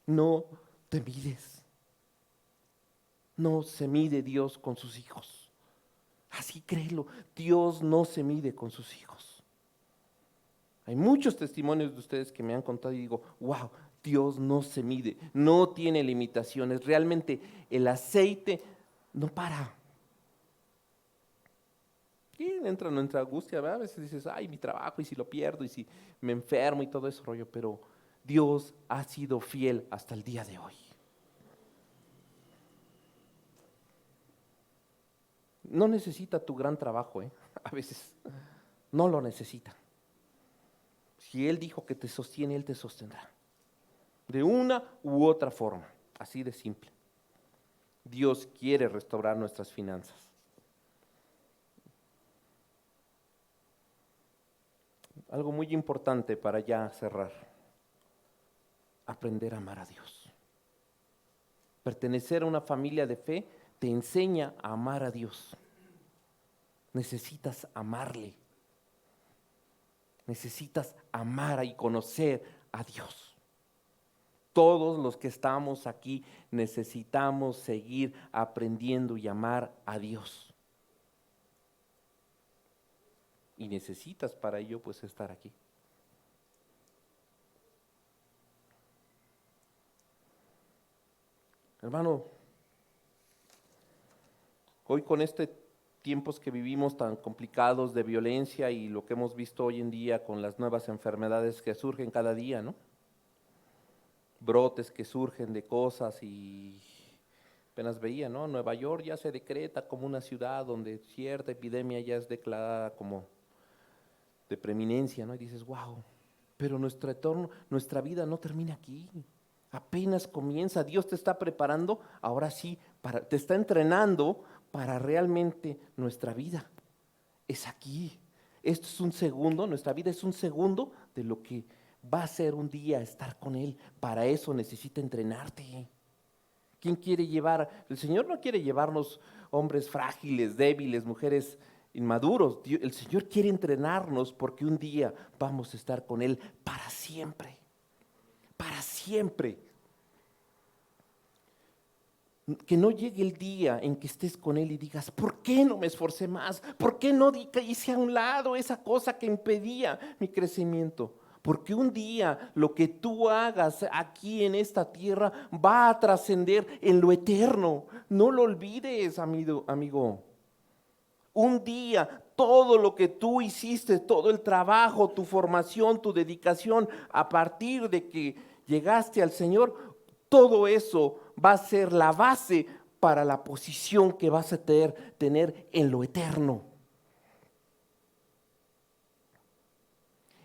B: No te mides. No se mide Dios con sus hijos. Así créelo, Dios no se mide con sus hijos. Hay muchos testimonios de ustedes que me han contado y digo, wow, Dios no se mide, no tiene limitaciones. Realmente el aceite no para. Y entra nuestra angustia, ¿verdad? A veces dices, ay, mi trabajo, y si lo pierdo, y si me enfermo y todo ese rollo, pero Dios ha sido fiel hasta el día de hoy. No necesita tu gran trabajo, a veces no lo necesita. Si Él dijo que te sostiene, Él te sostendrá. De una u otra forma, así de simple. Dios quiere restaurar nuestras finanzas. Algo muy importante para ya cerrar. Aprender a amar a Dios. Pertenecer a una familia de fe te enseña a amar a Dios. Necesitas amarle. Necesitas amar y conocer a Dios. Todos los que estamos aquí necesitamos seguir aprendiendo y amar a Dios. Y necesitas para ello pues estar aquí. Hermano, hoy con tiempos que vivimos tan complicados de violencia y lo que hemos visto hoy en día con las nuevas enfermedades que surgen cada día, ¿no? Brotes que surgen de cosas y apenas veía, ¿no? Nueva York ya se decreta como una ciudad donde cierta epidemia ya es declarada como de preeminencia, ¿no? Y dices, wow, pero nuestra vida no termina aquí. Apenas comienza, Dios te está preparando, ahora sí, te está entrenando para realmente nuestra vida. Es aquí. Esto es un segundo, nuestra vida es un segundo de lo que va a ser un día estar con Él. Para eso necesita entrenarte. ¿Quién quiere llevar? El Señor no quiere llevarnos hombres frágiles, débiles, mujeres inmaduros. El Señor quiere entrenarnos porque un día vamos a estar con Él para siempre. Para siempre. Que no llegue el día en que estés con Él y digas, ¿por qué no me esforcé más? ¿Por qué no hice a un lado esa cosa que impedía mi crecimiento? Porque un día lo que tú hagas aquí en esta tierra va a trascender en lo eterno. No lo olvides, amigo. Un día todo lo que tú hiciste, todo el trabajo, tu formación, tu dedicación, a partir de que llegaste al Señor, todo eso va a ser la base para la posición que vas a tener en lo eterno.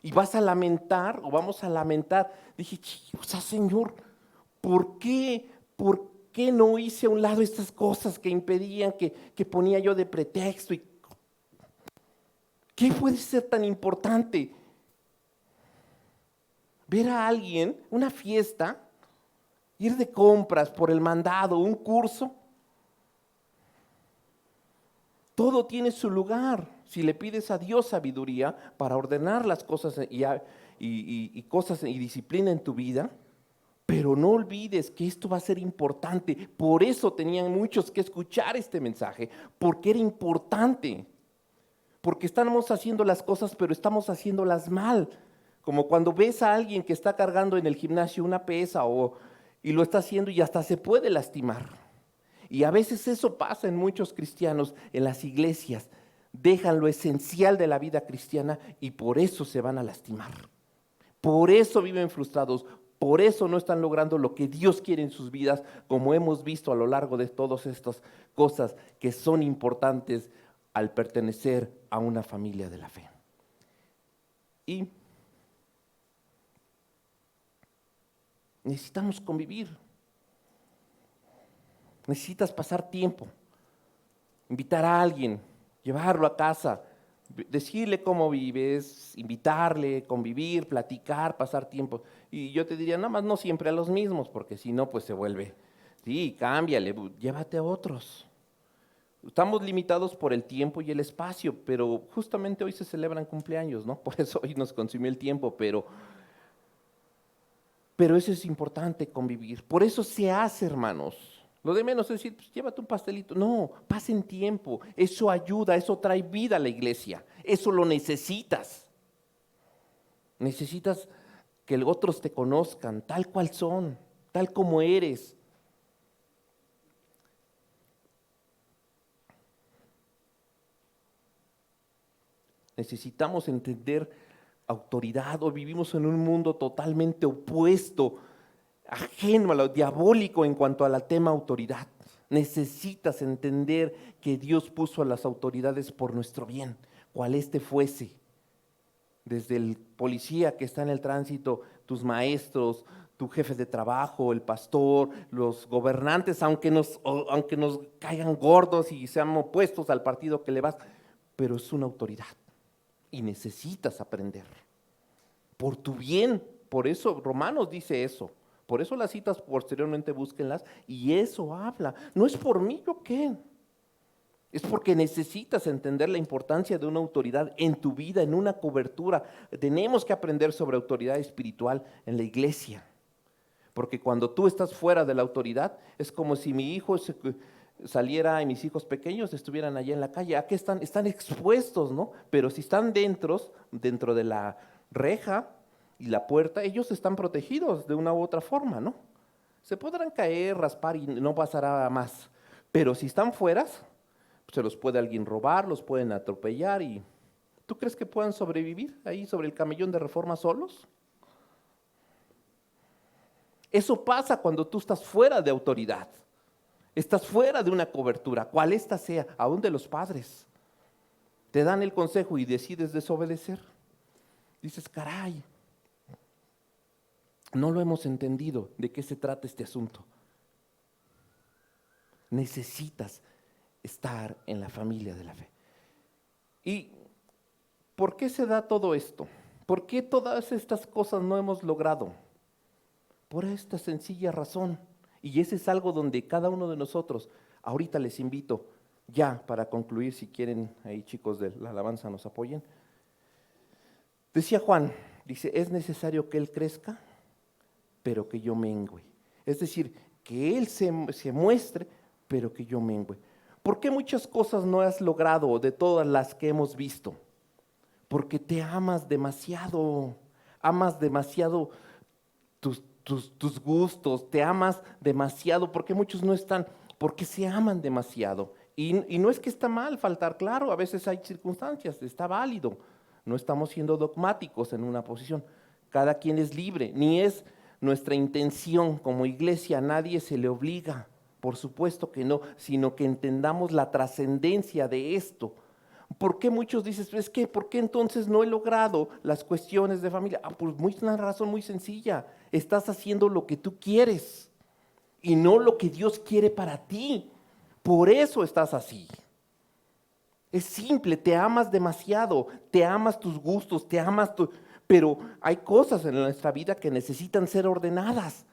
B: Y vas a lamentar, o vamos a lamentar, dije, o sea, Señor, ¿por qué no hice a un lado estas cosas que impedían, que ponía yo de pretexto? ¿Y qué puede ser tan importante? Ver a alguien, una fiesta, ir de compras por el mandado, un curso. Todo tiene su lugar. Si le pides a Dios sabiduría para ordenar las cosas y cosas y disciplina en tu vida, pero no olvides que esto va a ser importante. Por eso tenían muchos que escuchar este mensaje, porque era importante. Porque estamos haciendo las cosas, pero estamos haciéndolas mal. Como cuando ves a alguien que está cargando en el gimnasio una pesa y lo está haciendo y hasta se puede lastimar. Y a veces eso pasa en muchos cristianos, en las iglesias. Dejan lo esencial de la vida cristiana y por eso se van a lastimar. Por eso viven frustrados, por eso no están logrando lo que Dios quiere en sus vidas, como hemos visto a lo largo de todas estas cosas que son importantes al pertenecer a una familia de la fe. Y necesitamos convivir. Necesitas pasar tiempo, invitar a alguien, llevarlo a casa, decirle cómo vives, invitarle, convivir, platicar, pasar tiempo. Y yo te diría, nada más no siempre a los mismos, porque si no, pues se vuelve, sí, cámbiale, llévate a otros. Estamos limitados por el tiempo y el espacio, pero justamente hoy se celebran cumpleaños, ¿no? Por eso hoy nos consumió el tiempo, pero eso es importante, convivir. Por eso se hace, hermanos. Lo de menos es decir, pues llévate un pastelito. No, pasen tiempo. Eso ayuda, eso trae vida a la iglesia. Eso lo necesitas. Necesitas que otros te conozcan tal cual son, tal como eres. Necesitamos entender autoridad, o vivimos en un mundo totalmente opuesto, ajeno a lo diabólico en cuanto al tema autoridad. Necesitas entender que Dios puso a las autoridades por nuestro bien, cual este fuese. Desde el policía que está en el tránsito, tus maestros, tu jefe de trabajo, el pastor, los gobernantes, aunque nos caigan gordos y sean opuestos al partido que le vas, pero es una autoridad y necesitas aprender por tu bien. Por eso Romanos dice eso. Por eso las citas posteriormente búsquenlas y eso habla. No es por mí o qué. Es porque necesitas entender la importancia de una autoridad en tu vida, en una cobertura. Tenemos que aprender sobre autoridad espiritual en la iglesia. Porque cuando tú estás fuera de la autoridad, es como si mi hijo saliera y mis hijos pequeños estuvieran allá en la calle. Aquí están expuestos, ¿no? Pero si están dentro de la reja y la puerta, ellos están protegidos de una u otra forma, ¿no? Se podrán caer, raspar y no pasará más. Pero si están fuera, se los puede alguien robar, los pueden atropellar y ¿tú crees que puedan sobrevivir ahí sobre el camellón de Reforma solos? Eso pasa cuando tú estás fuera de autoridad. Estás fuera de una cobertura, cual ésta sea, aún de los padres. Te dan el consejo y decides desobedecer. Dices, caray, no lo hemos entendido de qué se trata este asunto. Necesitas estar en la familia de la fe. ¿Y por qué se da todo esto? ¿Por qué todas estas cosas no hemos logrado? Por esta sencilla razón. Y ese es algo donde cada uno de nosotros, ahorita les invito, ya para concluir, si quieren, ahí chicos de la alabanza nos apoyen. Decía Juan, dice, es necesario que Él crezca, pero que yo mengüe. Es decir, que Él se muestre, pero que yo mengüe. ¿Por qué muchas cosas no has logrado de todas las que hemos visto? Porque te amas demasiado tus gustos, te amas demasiado, porque muchos no están, porque se aman demasiado Y no es que está mal faltar, claro, a veces hay circunstancias, está válido. No estamos siendo dogmáticos en una posición. Cada quien es libre, ni es nuestra intención como iglesia, a nadie se le obliga, por supuesto que no, sino que entendamos la trascendencia de esto. ¿Por qué muchos dicen, es que, por qué entonces no he logrado las cuestiones de familia? Pues una razón muy sencilla, estás haciendo lo que tú quieres y no lo que Dios quiere para ti. Por eso estás así. Es simple, te amas demasiado, te amas tus gustos, te amas tu... Pero hay cosas en nuestra vida que necesitan ser ordenadas.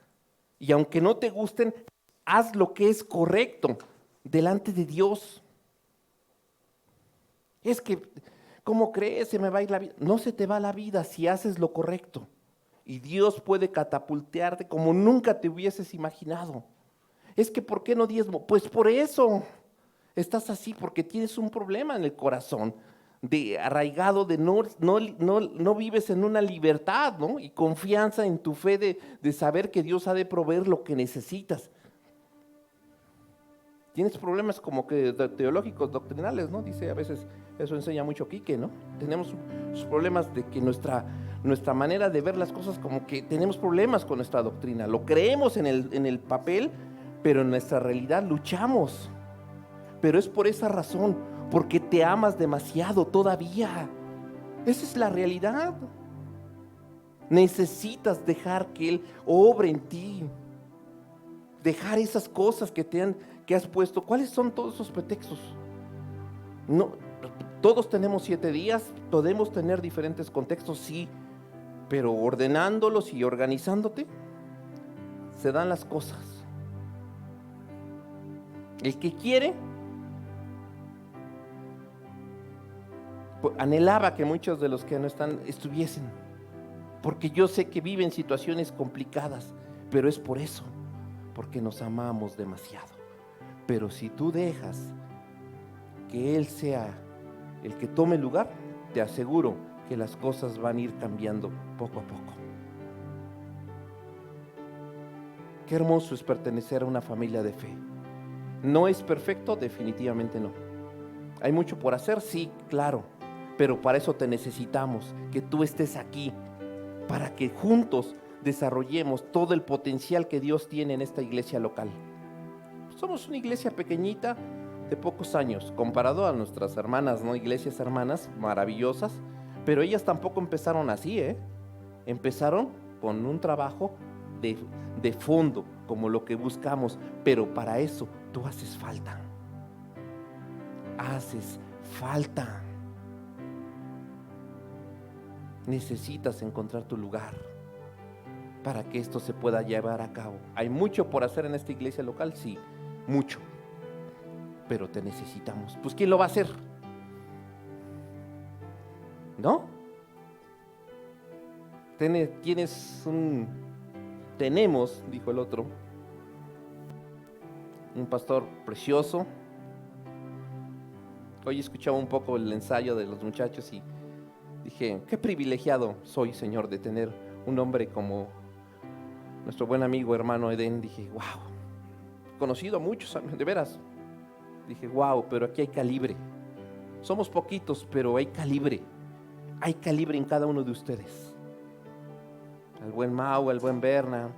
B: Y aunque no te gusten, haz lo que es correcto delante de Dios. Es que, ¿cómo crees? Se me va a ir la vida. No se te va la vida si haces lo correcto. Y Dios puede catapultearte como nunca te hubieses imaginado. Es que, ¿por qué no diezmo? Pues por eso estás así, porque tienes un problema en el corazón, de arraigado, de no vives en una libertad, ¿no? Y confianza en tu fe de saber que Dios ha de proveer lo que necesitas. Tienes problemas como que teológicos, doctrinales, ¿no? Dice a veces, eso enseña mucho Quique, ¿no? Tenemos problemas de que nuestra manera de ver las cosas, como que tenemos problemas con nuestra doctrina. Lo creemos en el papel, pero en nuestra realidad luchamos. Pero es por esa razón, porque te amas demasiado todavía. Esa es la realidad. Necesitas dejar que Él obre en ti. Dejar esas cosas que has puesto. ¿Cuáles son todos esos pretextos? No, todos tenemos 7 días, podemos tener diferentes contextos, sí, pero ordenándolos y organizándote, se dan las cosas. El que quiere, anhelaba que muchos de los que no están estuviesen, porque yo sé que viven situaciones complicadas, pero es por eso, porque nos amamos demasiado. Pero si tú dejas que Él sea el que tome lugar, te aseguro que las cosas van a ir cambiando poco a poco. Qué hermoso es pertenecer a una familia de fe. ¿No es perfecto? Definitivamente no. ¿Hay mucho por hacer? Sí, claro. Pero para eso te necesitamos, que tú estés aquí, para que juntos desarrollemos todo el potencial que Dios tiene en esta iglesia local. Somos una iglesia pequeñita de pocos años, comparado a nuestras hermanas, ¿no? Iglesias hermanas maravillosas, pero ellas tampoco empezaron así, Empezaron con un trabajo de fondo, como lo que buscamos, pero para eso tú haces falta. Haces falta. Necesitas encontrar tu lugar para que esto se pueda llevar a cabo. ¿Hay mucho por hacer en esta iglesia local? Sí, mucho. Pero te necesitamos. Pues ¿quién lo va a hacer? ¿No? Tenemos, dijo el otro, un pastor precioso. Hoy escuchaba un poco el ensayo de los muchachos y dije, qué privilegiado soy, Señor, de tener un hombre como nuestro buen amigo, hermano Edén. Dije, wow, conocido a muchos, de veras. Dije, wow, pero aquí hay calibre. Somos poquitos, pero hay calibre. Hay calibre en cada uno de ustedes. Al buen Mau, al buen Berna,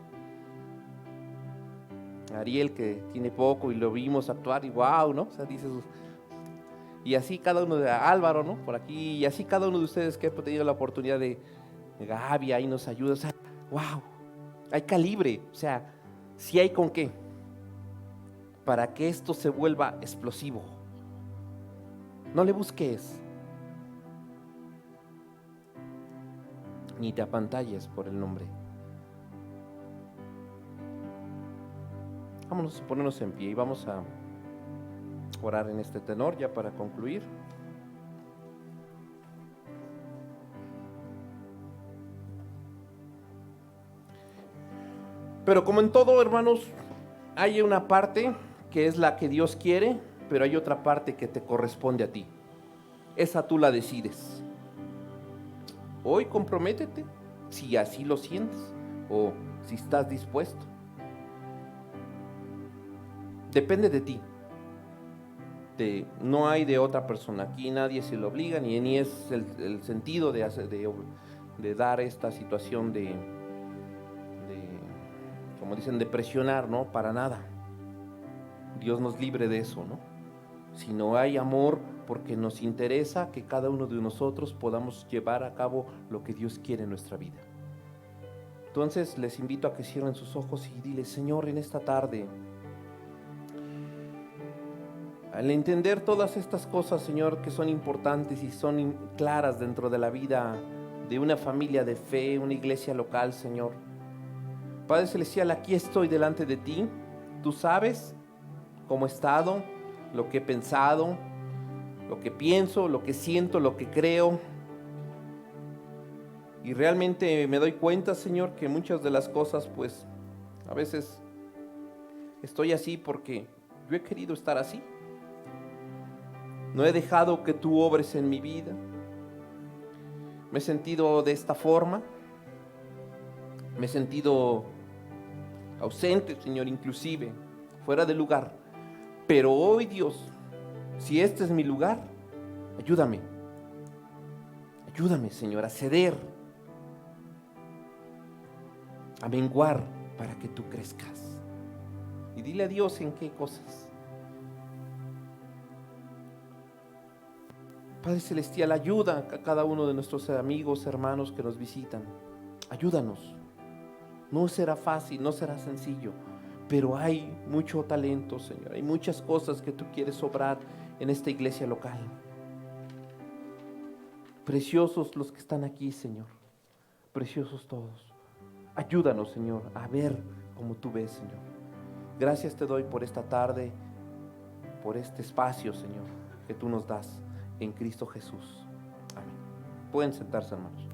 B: Ariel, que tiene poco y lo vimos actuar y wow, ¿no? O sea, dices, y así cada uno de Álvaro, ¿no? Por aquí, y así cada uno de ustedes que he tenido la oportunidad de Gaby, ahí nos ayuda. O sea, wow, hay calibre, o sea, sí hay con qué, para que esto se vuelva explosivo. No le busques, ni te apantalles por el nombre. Vámonos a ponernos en pie y vamos a orar en este tenor ya para concluir. Pero como en todo, hermanos, hay una parte que es la que Dios quiere, pero hay otra parte que te corresponde a ti. Esa tú la decides. Hoy comprométete, si así lo sientes o si estás dispuesto. Depende de ti. no hay de otra persona. Aquí nadie se lo obliga, ni es el sentido de dar esta situación como dicen, de presionar, ¿no? Para nada. Dios nos libre de eso, ¿no? Si no hay amor, porque nos interesa que cada uno de nosotros podamos llevar a cabo lo que Dios quiere en nuestra vida. Entonces les invito a que cierren sus ojos y dile: Señor, en esta tarde, al entender todas estas cosas, Señor, que son importantes y son claras dentro de la vida de una familia de fe, una iglesia local, Señor. Padre Celestial, aquí estoy delante de ti. Tú sabes cómo he estado, lo que he pensado, lo que pienso, lo que siento, lo que creo. Y realmente me doy cuenta, Señor, que muchas de las cosas, pues, a veces estoy así porque yo he querido estar así. No he dejado que tú obres en mi vida. Me he sentido de esta forma. Me he sentido ausente, Señor, inclusive, fuera de lugar. Pero hoy, Dios, si este es mi lugar, ayúdame. Ayúdame, Señor, a ceder, a menguar para que tú crezcas. Y dile a Dios en qué cosas. Padre Celestial, ayuda a cada uno de nuestros amigos, hermanos que nos visitan. Ayúdanos. No será fácil, no será sencillo, pero hay mucho talento, Señor. Hay muchas cosas que tú quieres obrar en esta iglesia local. Preciosos los que están aquí, Señor. Preciosos todos. Ayúdanos, Señor, a ver como tú ves, Señor. Gracias te doy por esta tarde, por este espacio, Señor, que tú nos das en Cristo Jesús. Amén. Pueden sentarse, hermanos.